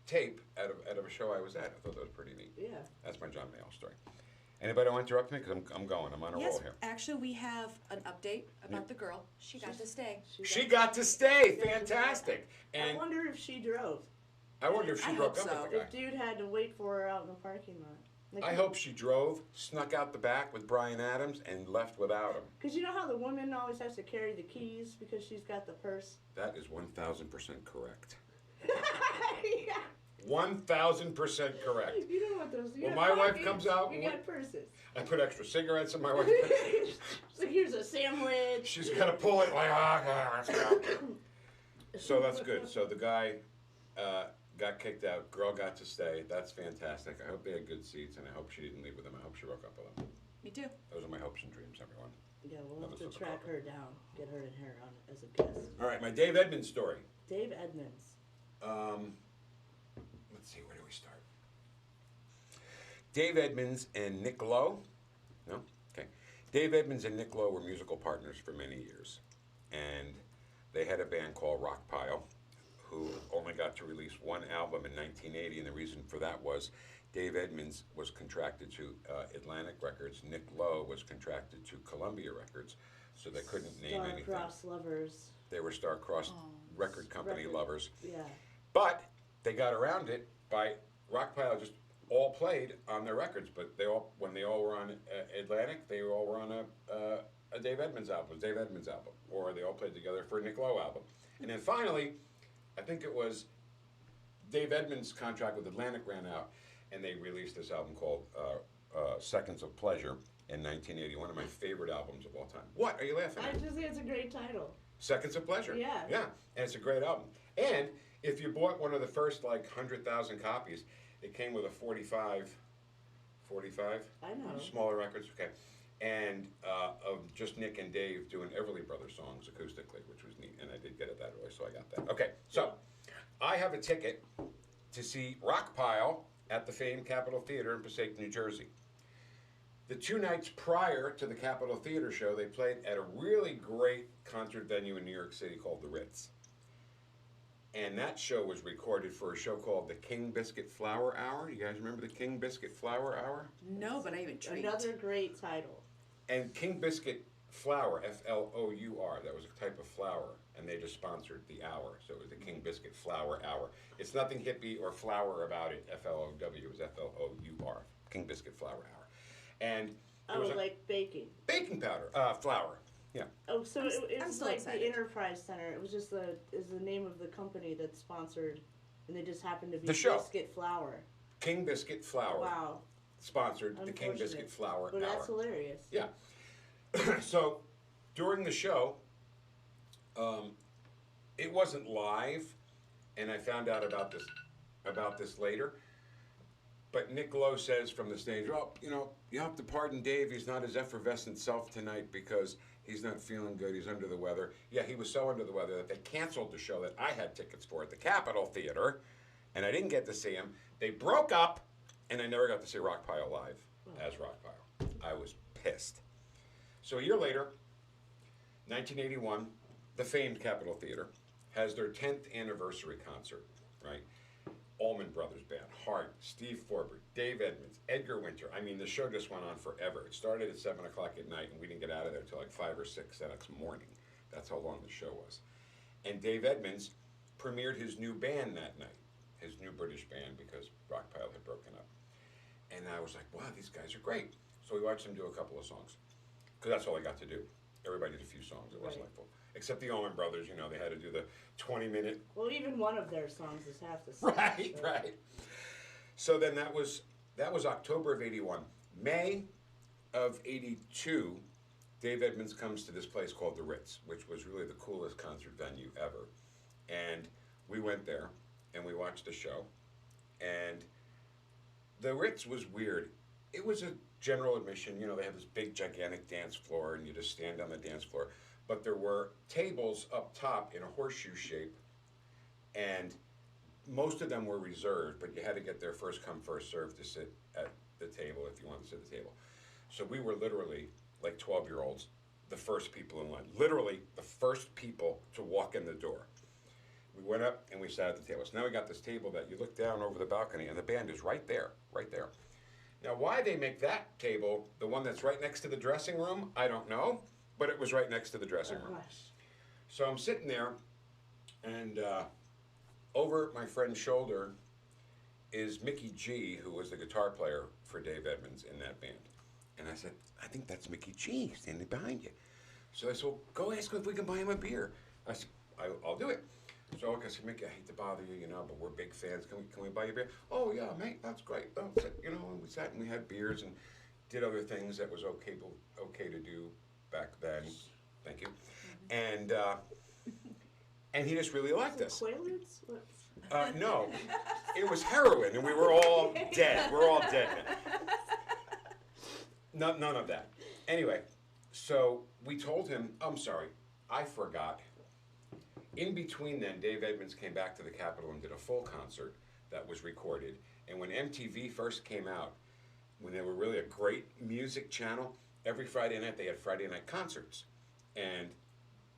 tape out of a show I was at. I thought that was pretty neat. Yeah. That's my John Mayall story. Anybody want to interrupt me? Because I'm going. I'm on a Yes, roll here. actually, we have an update about the girl. She got to stay. She got to stay. Fantastic. I And wonder if she drove. I wonder if she I broke hope up so. with the guy. If dude had to wait for her out in the parking lot. Like, I hope she drove, snuck out the back with Brian Adams, and left without him. Because you know how the woman always has to carry the keys because she's got the purse? That is 1,000% correct. Yeah. 1,000% correct. You don't want those. You When got my wife pockets, comes out, You got purses. I put extra cigarettes in my wife. So here's a sandwich. She's got to pull it like, let's go. So that's good. So the guy got kicked out. Girl got to stay. That's fantastic. I hope they had good seats, and I hope she didn't leave with them. I hope she broke up with them. Me too. Those are my hopes and dreams, everyone. Yeah, we'll have That to was track cover. her down. Get her in here on as a guest. All right, my Dave Edmunds story. Dave Edmunds. Let's see, where do we start? Dave Edmunds and Nick Lowe. No? Okay. Dave Edmunds and Nick Lowe were musical partners for many years. And they had a band called Rock Pile, who only got to release one album in 1980. And the reason for that was Dave Edmunds was contracted to Atlantic Records. Nick Lowe was contracted to Columbia Records. So they couldn't name anything. Star-crossed lovers. They were star-crossed record company Record. lovers. Yeah. But they got around it by Rockpile just all played on their records. But they all, when they all were on Atlantic, they all were on a Dave Edmunds album, Dave Edmunds album, or they all played together for a Nick Lowe album. And then finally, I think it was Dave Edmunds' contract with Atlantic ran out, and they released this album called Seconds of Pleasure in 1980. One of my favorite albums of all time. What are you laughing I at? just think it's a great title. Seconds of Pleasure. Yeah. Yeah, and it's a great album. And if you bought one of the first like 100,000 copies, it came with a 45, I know. smaller records, okay, and of just Nick and Dave doing Everly Brothers songs acoustically, which was neat, and I did get it that early, so I got that. Okay, so I have a ticket to see Rockpile at the famed Capitol Theater in Passaic, New Jersey. The 2 nights prior to the Capitol Theater show, they played at a really great concert venue in New York City called the Ritz. And that show was recorded for a show called the King Biscuit Flour Hour. You guys remember the King Biscuit Flour Hour? No, but I'm intrigued. Another great title. And King Biscuit Flour, Flour, that was a type of flour, and they just sponsored the hour. So it was the King Biscuit Flour Hour. It's nothing hippie or flour about it, F-L-O-W, it was F-L-O-U-R, King Biscuit Flour Hour. And there Oh, was a like baking. baking powder, flour, yeah. Oh, so it I'm was still like excited. the Enterprise Center. It was just the name of the company that sponsored, and they just happened to be The show. Biscuit Flour. King Biscuit Flour Wow, sponsored the King Unfortunate. Biscuit Flour but that's Hour. hilarious. Yeah. So during the show, it wasn't live, and I found out about this later. But Nick Lowe says from the stage, "Oh, you know, you have to pardon Dave. He's not his effervescent self tonight because he's not feeling good. He's under the weather." Yeah, he was so under the weather that they canceled the show that I had tickets for at the Capitol Theater, and I didn't get to see him. They broke up, and I never got to see Rockpile live as Rockpile. I was pissed. So a year later, 1981, the famed Capitol Theater has their 10th anniversary concert, right? Allman Brothers Band, Hart, Steve Forbert, Dave Edmunds, Edgar Winter. I mean, the show just went on forever. It started at 7 o'clock at night, and we didn't get out of there until like 5 or 6 the next morning. That's how long the show was. And Dave Edmunds premiered his new band that night, his new British band, because Rockpile had broken up. And I was like, wow, these guys are great. So we watched them do a couple of songs, because that's all I got to do. Everybody did a few songs. It wasn't Right. like full. Except the Allman Brothers, you know, they had to do the 20-minute. Well, even one of their songs is half the song. Right, so. right. So then that was October of '81. May of '82, Dave Edmunds comes to this place called the Ritz, which was really the coolest concert venue ever. And we went there and we watched the show. And the Ritz was weird. It was a general admission. You know, they have this big, gigantic dance floor, and you just stand on the dance floor. But there were tables up top in a horseshoe shape, and most of them were reserved, but you had to get there first come, first served to sit at the table if you wanted to sit at the table. So we were literally, like 12-year-olds, the first people in line. Literally the first people to walk in the door. We went up and we sat at the table. So now we got this table that you look down over the balcony, and the band is right there, right there. Now, why they make that table the one that's right next to the dressing room, I don't know, but it was right next to the dressing room. Gosh. So I'm sitting there, and over my friend's shoulder is Mickey G, who was the guitar player for Dave Edmunds in that band. And I said, I think that's Mickey G standing behind you. So I said, well, go ask him if we can buy him a beer. I said, I'll do it. So I said, Mickey, I hate to bother you, you know, but we're big fans. Can we buy you a beer? Oh, yeah, mate, that's great. Oh, you know, and we sat and we had beers and did other things that was okay to do back then. Thank you. And he just really liked us. Quaaludes? What? No, it was heroin, and we were all dead. We're all dead now. None of that. Anyway, so we told him, I'm sorry, I forgot. In between then, Dave Edmunds came back to the Capitol and did a full concert that was recorded. And when MTV first came out, when they were really a great music channel, every Friday night they had Friday night concerts. And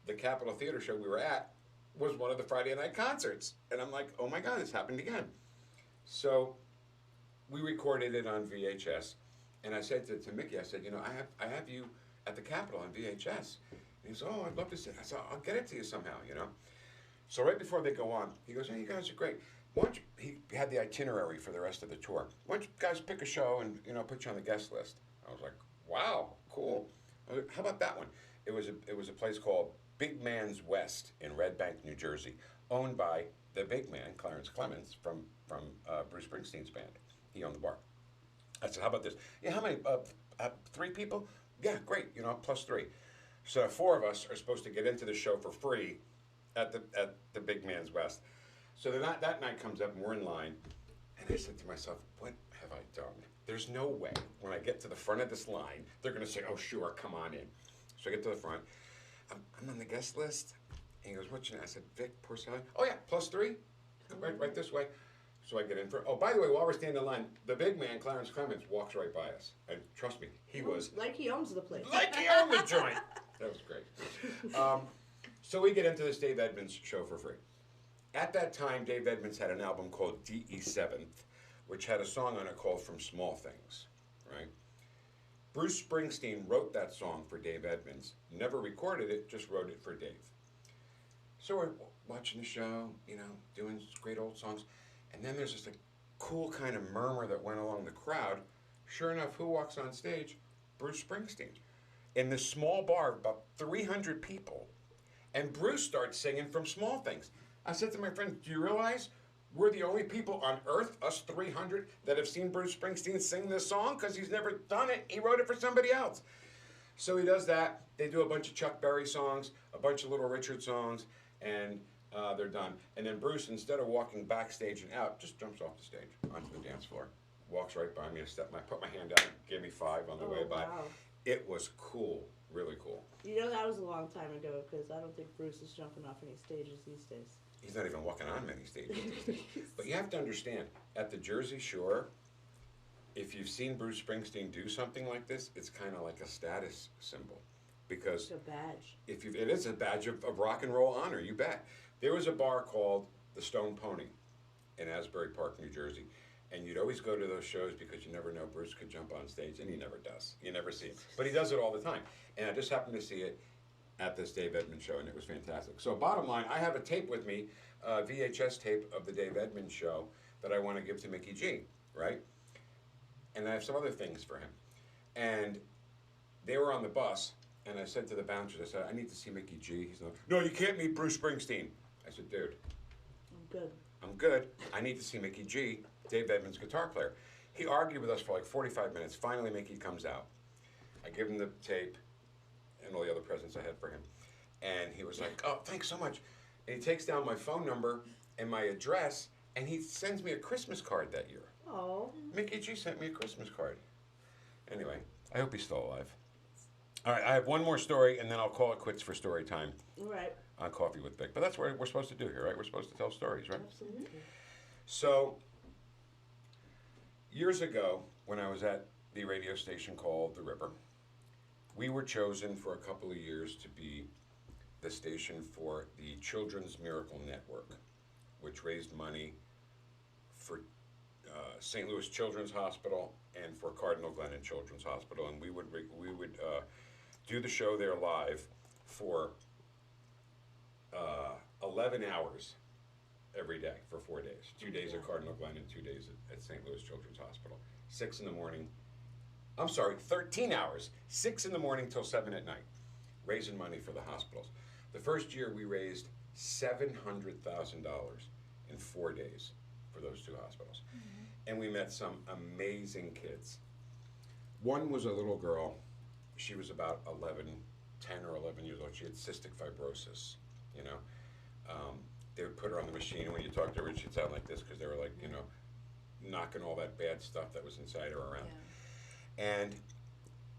the Capitol Theater show we were at was one of the Friday night concerts. And I'm like, oh my God, this happened again. So we recorded it on VHS. And I said to Mickey, I said, you know, I have you at the Capitol on VHS. And he said, oh, I'd love to see it. I said, I'll get it to you somehow, you know. So right before they go on, he goes, hey, you guys are great. Why don't you, he had the itinerary for the rest of the tour. Why don't you guys pick a show and, you know, put you on the guest list? I was like, wow, cool. I was like, how about that one? It was a place called Big Man's West in Red Bank, New Jersey, owned by the big man, Clarence Clemens, from Bruce Springsteen's band. He owned the bar. I said, how about this? Yeah, how many? 3 people? Yeah, great, you know, plus 3. So 4 of us are supposed to get into the show for free at the Big Man's West. So that night comes up and we're in line, and I said to myself, what have I done? There's no way when I get to the front of this line, they're going to say, oh, sure, come on in. So I get to the front. I'm on the guest list. And he goes, what's your name? I said, Vic Porcelli. Oh, yeah, plus 3. Right this way. So I get in for, oh, by the way, while we're standing in line, the big man, Clarence Clemens, walks right by us. And trust me, he was... Like he owns the place. Like he owned the joint. That was great. So we get into this Dave Edmunds show for free. At that time, Dave Edmunds had an album called D.E. Seventh, which had a song on it called From Small Things, right? Bruce Springsteen wrote that song for Dave Edmunds. Never recorded it, just wrote it for Dave. So we're watching the show, you know, doing great old songs. And then there's just a cool kind of murmur that went along the crowd. Sure enough, who walks on stage? Bruce Springsteen. In this small bar of about 300 people. And Bruce starts singing From Small Things. I said to my friend, do you realize we're the only people on earth, us 300, that have seen Bruce Springsteen sing this song? Because he's never done it. He wrote it for somebody else. So he does that. They do a bunch of Chuck Berry songs, a bunch of Little Richard songs, and they're done. And then Bruce, instead of walking backstage and out, just jumps off the stage onto the dance floor. Walks right by me. I put my hand out, gave me 5 on the way by. Wow. It was cool, really cool. You know, that was a long time ago, because I don't think Bruce is jumping off any stages these days. He's not even walking on many stages these days. But you have to understand, at the Jersey Shore, if you've seen Bruce Springsteen do something like this, it's kind of like a status symbol. Because It's a badge. it is a badge of rock and roll honor, you bet. There was a bar called the Stone Pony in Asbury Park, New Jersey. And you'd always go to those shows because you never know Bruce could jump on stage, and he never does. You never see it. But he does it all the time. And I just happened to see it at this Dave Edmunds show, and it was fantastic. So bottom line, I have a tape with me, a VHS tape of the Dave Edmunds show that I want to give to Mickey G, right? And I have some other things for him. And they were on the bus, and I said to the bouncers, I said, I need to see Mickey G. He's like, no, you can't meet Bruce Springsteen. I said, dude. I'm good. I'm good. I need to see Mickey G, Dave Edmunds' guitar player. He argued with us for like 45 minutes. Finally, Mickey comes out. I give him the tape and all the other presents I had for him. And he was like, oh, thanks so much. And he takes down my phone number and my address, and he sends me a Christmas card that year. Oh. Mickey G sent me a Christmas card. Anyway, I hope he's still alive. All right, I have one more story, and then I'll call it quits for story time All right. on Coffee with Vic. But that's what we're supposed to do here, right? We're supposed to tell stories, right? Absolutely. So, years ago, when I was at the radio station called The River, we were chosen for a couple of years to be the station for the Children's Miracle Network, which raised money for St. Louis Children's Hospital and for Cardinal Glennon Children's Hospital, and we would do the show there live for 11 hours every day for 4 days. 2 days at Cardinal Glennon, 2 days at St. Louis Children's Hospital. 6 in the morning. I'm sorry, 13 hours. 6 in the morning till 7 at night, raising money for the hospitals. The first year we raised $700,000 in 4 days for those two hospitals. And we met some amazing kids. One was a little girl. She was about 10 or 11 years old. She had cystic fibrosis, you know. They would put her on the machine, and when you talked to her, she'd sound like this because they were like, you know, knocking all that bad stuff that was inside her around. Yeah. And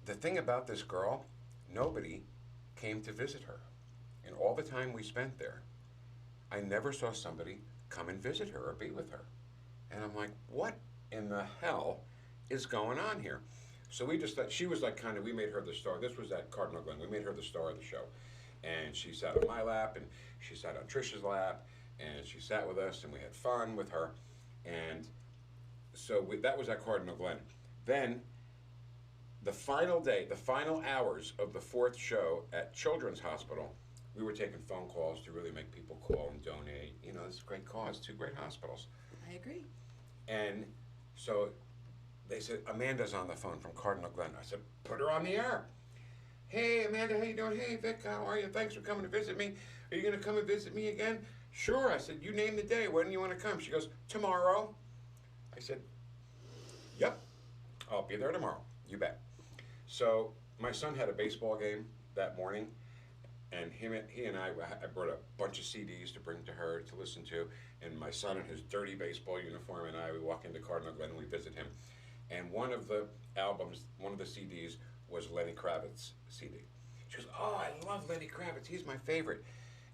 the thing about this girl, nobody came to visit her. And all the time we spent there, I never saw somebody come and visit her or be with her. And I'm like, what in the hell is going on here? So we just thought, she was like we made her the star. This was at Cardinal Glen. We made her the star of the show. And she sat on my lap, and she sat on Trisha's lap, and she sat with us, and we had fun with her. And so that was at Cardinal Glen. Then, the final day, the final hours of the fourth show at Children's Hospital, we were taking phone calls to really make people call and donate. You know, it's a great cause, 2 great hospitals. I agree. And so they said, Amanda's on the phone from Cardinal Glen. I said, put her on the air. Hey, Amanda, how you doing? Hey, Vic, how are you? Thanks for coming to visit me. Are you going to come and visit me again? Sure. I said, you name the day. When do you want to come? She goes, tomorrow. I said, yep, I'll be there tomorrow. You bet. So my son had a baseball game that morning, and he and I brought a bunch of CDs to bring to her to listen to, and my son in his dirty baseball uniform and we walk into Cardinal Glen and we visit him. And one of the albums, one of the CDs was Lenny Kravitz CD. She goes, oh, I love Lenny Kravitz. He's my favorite.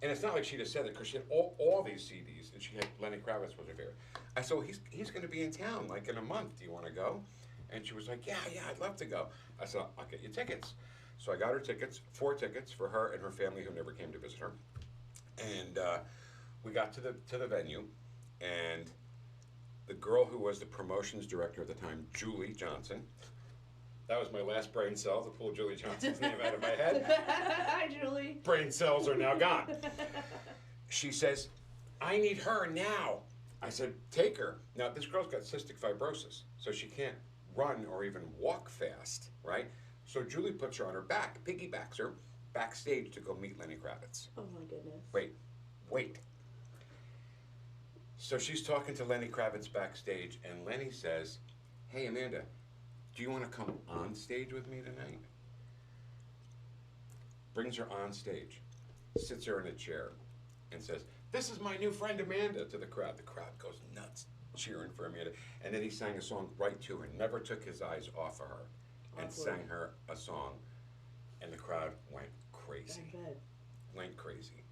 And it's not like she just said it because she had all these CDs, and she had Lenny Kravitz was her favorite. I said, well, he's going to be in town like in a month. Do you want to go? And she was like, yeah, I'd love to go. I said, I'll get you tickets. So I got her tickets, 4 tickets for her and her family who never came to visit her. And we got to the venue, and the girl who was the promotions director at the time, Julie Johnson. That was my last brain cell to pull Julie Johnson's name out of my head. Hi, Julie. Brain cells are now gone. She says, I need her now. I said, take her. Now, this girl's got cystic fibrosis, so she can't run or even walk fast, right? So Julie puts her on her back, piggybacks her backstage to go meet Lenny Kravitz. Oh, my goodness. Wait. So she's talking to Lenny Kravitz backstage, and Lenny says, hey, Amanda, do you want to come on stage with me tonight? Brings her on stage, sits her in a chair, and says, this is my new friend Amanda, to the crowd. The crowd goes nuts, cheering for Amanda. And then he sang a song right to her, never took his eyes off of her, and sang her a song. And the crowd went crazy. Went crazy.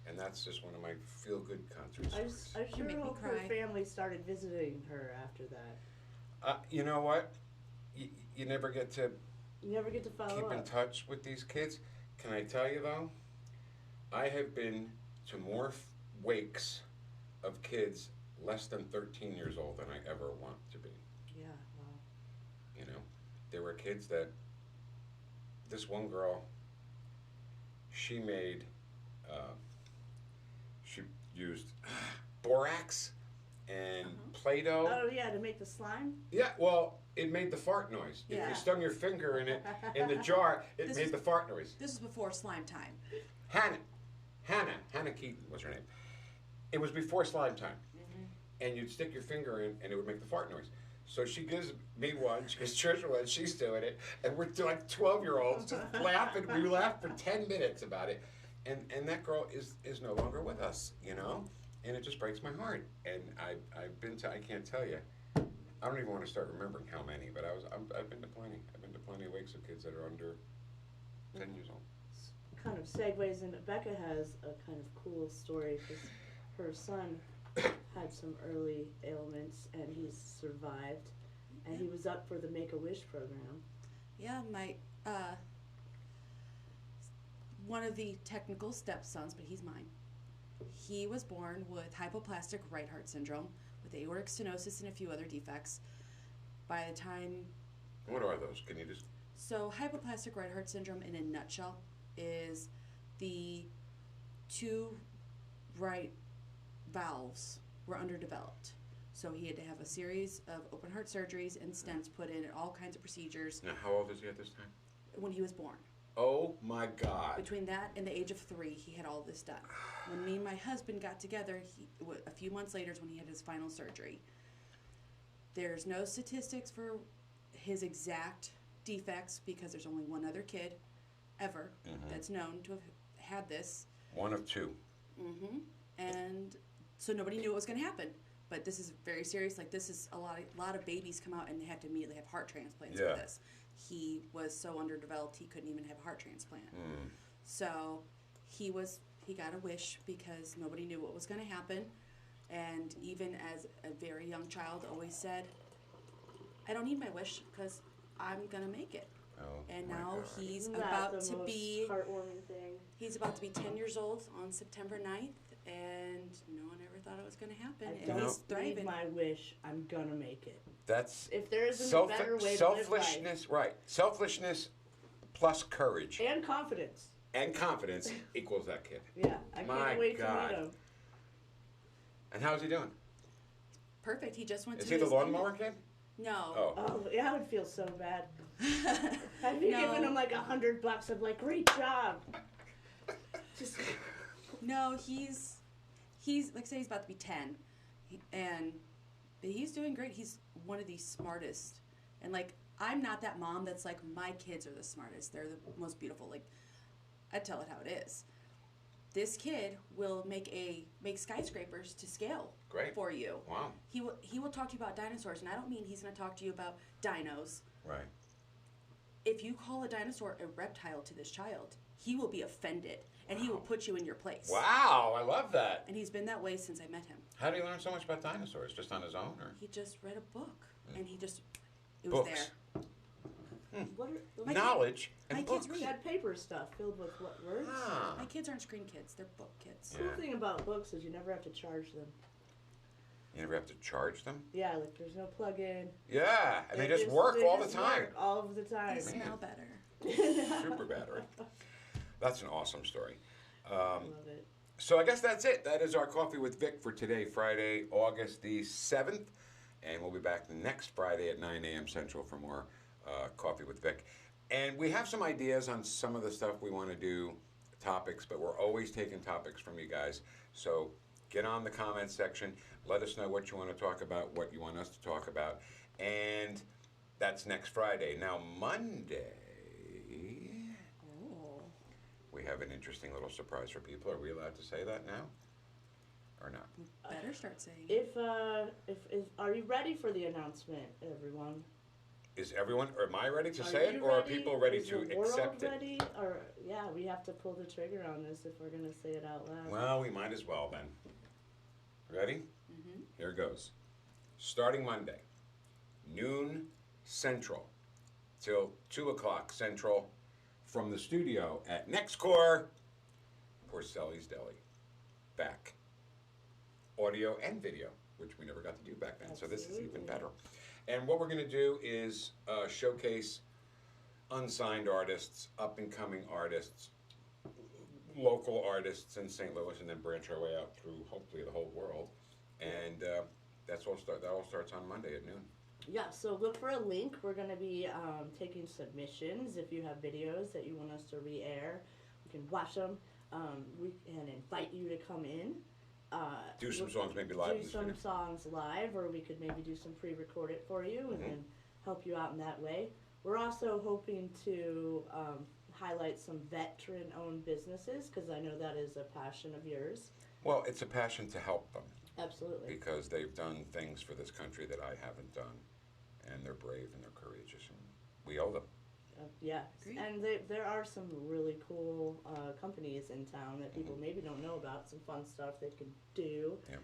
And that's just one of my feel-good concert stories. I sure hope her family started visiting her after that. You know what? You never get to follow keep in touch with these kids. Can I tell you, though? I have been to more wakes of kids less than 13 years old than I ever want to be. Yeah, wow. You know, there were kids that, this one girl, she made, she used borax and Play-Doh. Oh, yeah, to make the slime? Yeah, well, it made the fart noise. Yeah. If you stung your finger in it, in the jar, it made the fart noise. This is before slime time. Hannah Keaton was her name. It was before slime time. And you'd stick your finger in and it would make the fart noise. So she gives me one, she gives Trisha one, she's doing it, and we're like 12-year-olds just laughing. We laughed for 10 minutes about it. And that girl is no longer with us, you know? And it just breaks my heart. And I've been to, I can't tell you, I don't even want to start remembering how many, but I've been to plenty. I've been to plenty of wakes of kids that are under 10 years old. Kind of segues into, Becca has a kind of cool story because her son had some early ailments and he's survived, and he was up for the Make-A-Wish program. Yeah, my one of the technical stepsons, but he's mine. He was born with hypoplastic right heart syndrome, with aortic stenosis and a few other defects. By the time, What are those? Can you just... so hypoplastic right heart syndrome in a nutshell is the two right valves were underdeveloped. So he had to have a series of open heart surgeries and stents put in and all kinds of procedures Now, how old is he at this time? when he was born. Oh, my God. Between that and the age of 3, he had all this done. When me and my husband got together, a few months later is when he had his final surgery. There's no statistics for his exact defects because there's only one other kid ever that's known to have had this. One of two. And so nobody knew what was going to happen. But this is very serious. Like, this is a lot of babies come out and they have to immediately have heart transplants Yeah. for this. He was so underdeveloped he couldn't even have a heart transplant. So he got a wish because nobody knew what was going to happen. And even as a very young child, always said, I don't need my wish because I'm going to make it. Oh, And my now God. he's Isn't that about the to most be heartwarming thing? he's about to be 10 years old on September 9th, and no one ever thought it was going to happen. I And don't he's need thriving. my wish. I'm gonna make it. That's If there isn't a better way to live life selfishness, right. Selfishness plus courage and confidence. and confidence equals that kid. Yeah, I My can't wait God. to meet him. And how's he doing? Perfect. He just went Is to he the his lawnmower kid? No. Oh. Oh, yeah, I would feel so bad. I'd be No. giving him like $100. I'm like, great job. Just No, he's like I say, he's about to be 10, but he's doing great. He's one of the smartest, and like I'm not that mom that's like my kids are the smartest. They're the most beautiful. Like I tell it how it is. This kid will make skyscrapers to scale Great. for you. Wow. He will talk to you about dinosaurs, and I don't mean he's going to talk to you about dinos. Right. If you call a dinosaur a reptile to this child, he will be offended, and he will put you in your place. Wow, I love that. And he's been that way since I met him. How do you learn so much about dinosaurs? Just on his own, or He just read a book, and it was books? there. what are My Knowledge my and kids books. read. that paper stuff filled with what words? Ah. My kids aren't screen kids; they're book kids. The cool thing about books is you never have to charge them. You never have to charge them. Yeah, like there's no plug-in. Yeah, and they just work all the just time. work all of the time. They smell better. Super battery. That's an awesome story. Love it. So I guess that's it. That is our Coffee with Vic for today, Friday, August the 7th. And we'll be back next Friday at 9 a.m. Central for more Coffee with Vic. And we have some ideas on some of the stuff we want to do, topics, but we're always taking topics from you guys. So get on the comment section. Let us know what you want to talk about, what you want us to talk about. And that's next Friday. Now, Monday, Oh. we have an interesting little surprise for people. Are we allowed to say that now? Or not? Better start saying. If are you ready for the announcement, everyone? Is everyone, or am I ready to Are say it, you or are ready? people ready Is to the world accept it? ready? Or yeah, we have to pull the trigger on this if we're gonna say it out loud. Well, we might as well then. Ready? Mm-hmm. Here goes. Starting Monday, noon Central till 2 o'clock Central from the studio at NextCore, Porcelli's Deli. Back. Audio and video, which we never got to do back then, so this is even Absolutely. better. And what we're going to do is showcase unsigned artists, up-and-coming artists, local artists in St. Louis, and then branch our way out through hopefully the whole world. And that all starts on Monday at noon. Yeah, so look for a link. We're going to be taking submissions. If you have videos that you want us to re-air, we can watch them. We can invite you to come in. Do some songs maybe live in Do the some studio. songs live, or we could maybe do some pre-record it for you and then help you out in that way. We're also hoping to highlight some veteran-owned businesses, because I know that is a passion of yours. Well, it's a passion to help them Absolutely. because they've done things for this country that I haven't done, and they're brave and they're courageous, and we owe them. Yeah, Agreed. and there are some really cool companies in town that people maybe don't know about. Some fun stuff they can do, Yeah.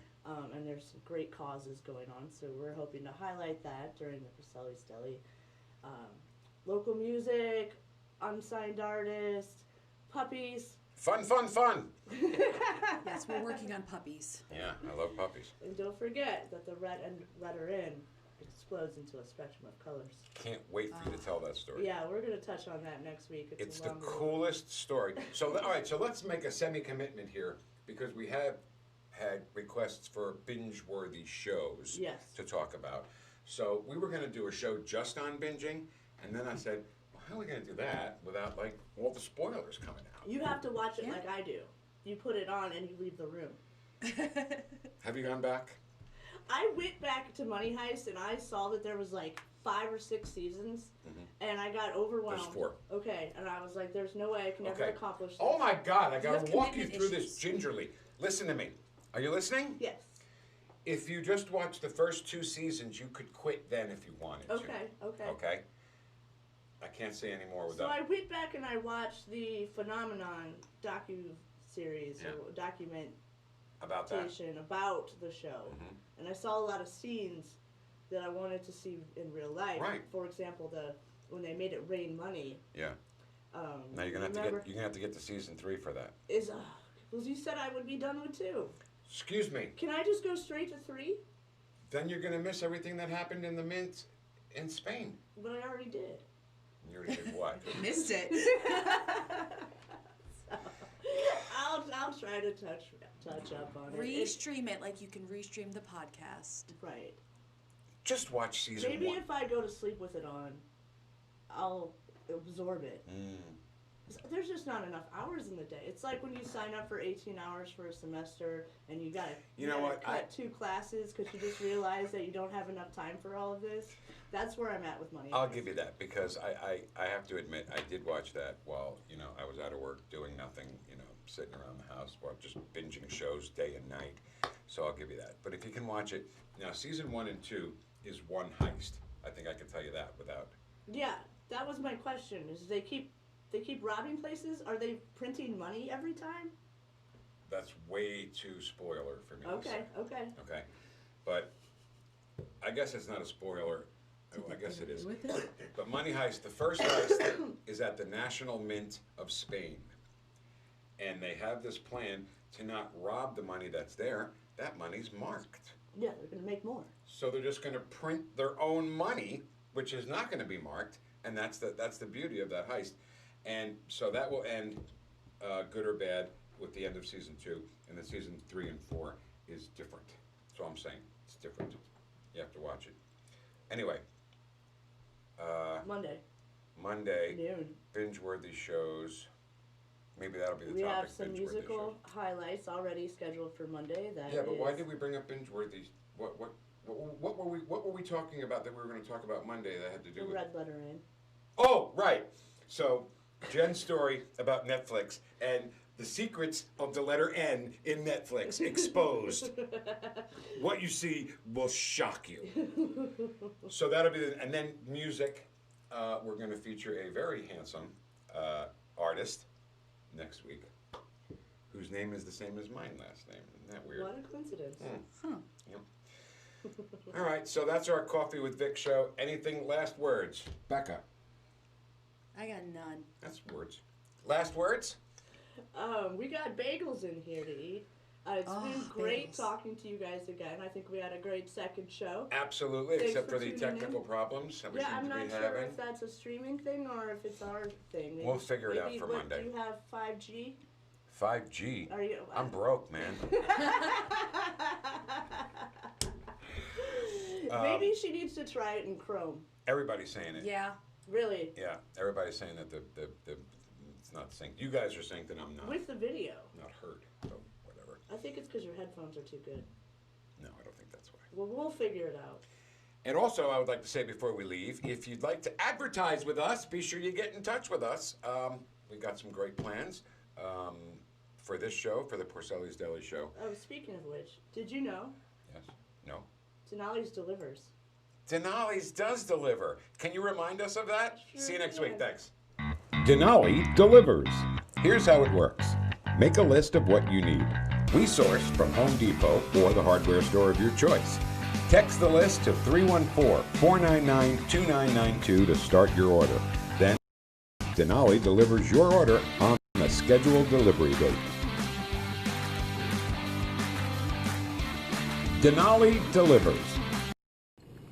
And there's some great causes going on. So we're hoping to highlight that during the Porcelli's Deli. Local music, unsigned artists, puppies, Fun, fun, fun. Yes, we're working on puppies. Yeah, I love puppies. And don't forget that the red and redder in explodes into a spectrum of colors. Can't wait for you to tell that story. Yeah, we're going to touch on that next week. It's a the longer one. coolest story. So, all right, so let's make a semi-commitment here because we have had requests for binge-worthy shows Yes. to talk about. So we were going to do a show just on binging, and then I said, well, how are we going to do that without, like, all the spoilers coming out? You have to watch it Yeah. like I do. You put it on and you leave the room. Have you gone back? I went back to Money Heist and I saw that there was like 5 or 6 seasons, and I got overwhelmed. There's 4. Okay, and I was like, "There's no way I can ever Okay. accomplish this." Oh my God, I got have to walk you commitment through this issues. gingerly. Listen to me. Are you listening? Yes. If you just watch the first 2 seasons, you could quit then if you wanted to. Okay. Okay. Okay? I can't say any more So without. I went back and I watched the Phenomenon docu-series Yeah. or documentation About that. about the show, Mhm. and I saw a lot of scenes that I wanted to see in real life. Right. For example, when they made it rain money. Yeah. Now you're gonna have to get to season 3 for that. Well, you said I would be done with 2. Excuse me. Can I just go straight to 3? Then you're gonna miss everything that happened in the mint in Spain. But I already did. You already did what? Missed it. So, I'll try to touch up on it. Restream it like you can restream the podcast. Right. Just watch season Maybe 1. if I go to sleep with it on, I'll absorb it. There's just not enough hours in the day. It's like when you sign up for 18 hours for a semester and you gotta cut 2 classes because you just realize that you don't have enough time for all of this. That's where I'm at with Money I'll Heist. give you that because I have to admit I did watch that while I was out of work doing nothing, sitting around the house while just binging shows day and night. So I'll give you that. But if you can watch it now, season 1 and 2 is one heist. I think I can tell you that without. Yeah, that was my question. Is they keep robbing places? Are they printing money every time? That's way too spoiler for me. to say. Okay. Okay, but I guess it's not a spoiler. Oh, I guess it is. But Money Heist, the first heist is at the National Mint of Spain. And they have this plan to not rob the money that's there. That money's marked. Yeah, they're gonna make more. So they're just going to print their own money, which is not going to be marked. And that's the beauty of that heist. And so that will end good or bad with the end of season 2. And then season 3 and 4 is different. That's all I'm saying. It's different. You have to watch it. Anyway. Monday, Noon. binge-worthy shows. Maybe that'll be the We topic. have some binge-worthy musical shows. highlights already scheduled for Monday. Yeah, but why did we bring up binge-worthy? What were we talking about that we were going to talk about Monday that had to do the with? red letter in? Oh, right. So, Jen's story about Netflix and the secrets of the letter N in Netflix exposed. What you see will shock you. So that'll be and then music. We're going to feature a very handsome artist next week, whose name is the same as mine last name. Isn't that weird? What a coincidence. Yep. All right, so that's our Coffee with Vic show. Anything, last words? Becca. I got none. That's words. Last words? We got bagels in here to eat. It's been great talking to you guys again. I think we had a great second show. Absolutely, Thanks except for for the tuning technical in. problems that we Yeah, seem I'm to be not sure having. if that's a streaming thing or if it's our thing. We'll figure it out for Monday. Do you have 5G? 5G. Are you? I'm broke, man. Maybe she needs to try it in Chrome. Everybody's saying it. Yeah. Really? Yeah, everybody's saying that the it's not synced. You guys are saying that I'm not With the video. not heard. So whatever. I think it's because your headphones are too good. No, I don't think that's why. Well, we'll figure it out. And also, I would like to say before we leave, if you'd like to advertise with us, be sure you get in touch with us. We got some great plans for this show, for the Porcelli's Deli show. Oh, speaking of which, did you know Yes? No? Denali's delivers? Denali's does deliver. Can you remind us of that? Sure See you next can. week. Thanks. Denali delivers. Here's how it works. Make a list of what you need. We source from Home Depot or the hardware store of your choice. Text the list to 314-499-2992 to start your order. Then Denali delivers your order on the scheduled delivery date. Denali delivers.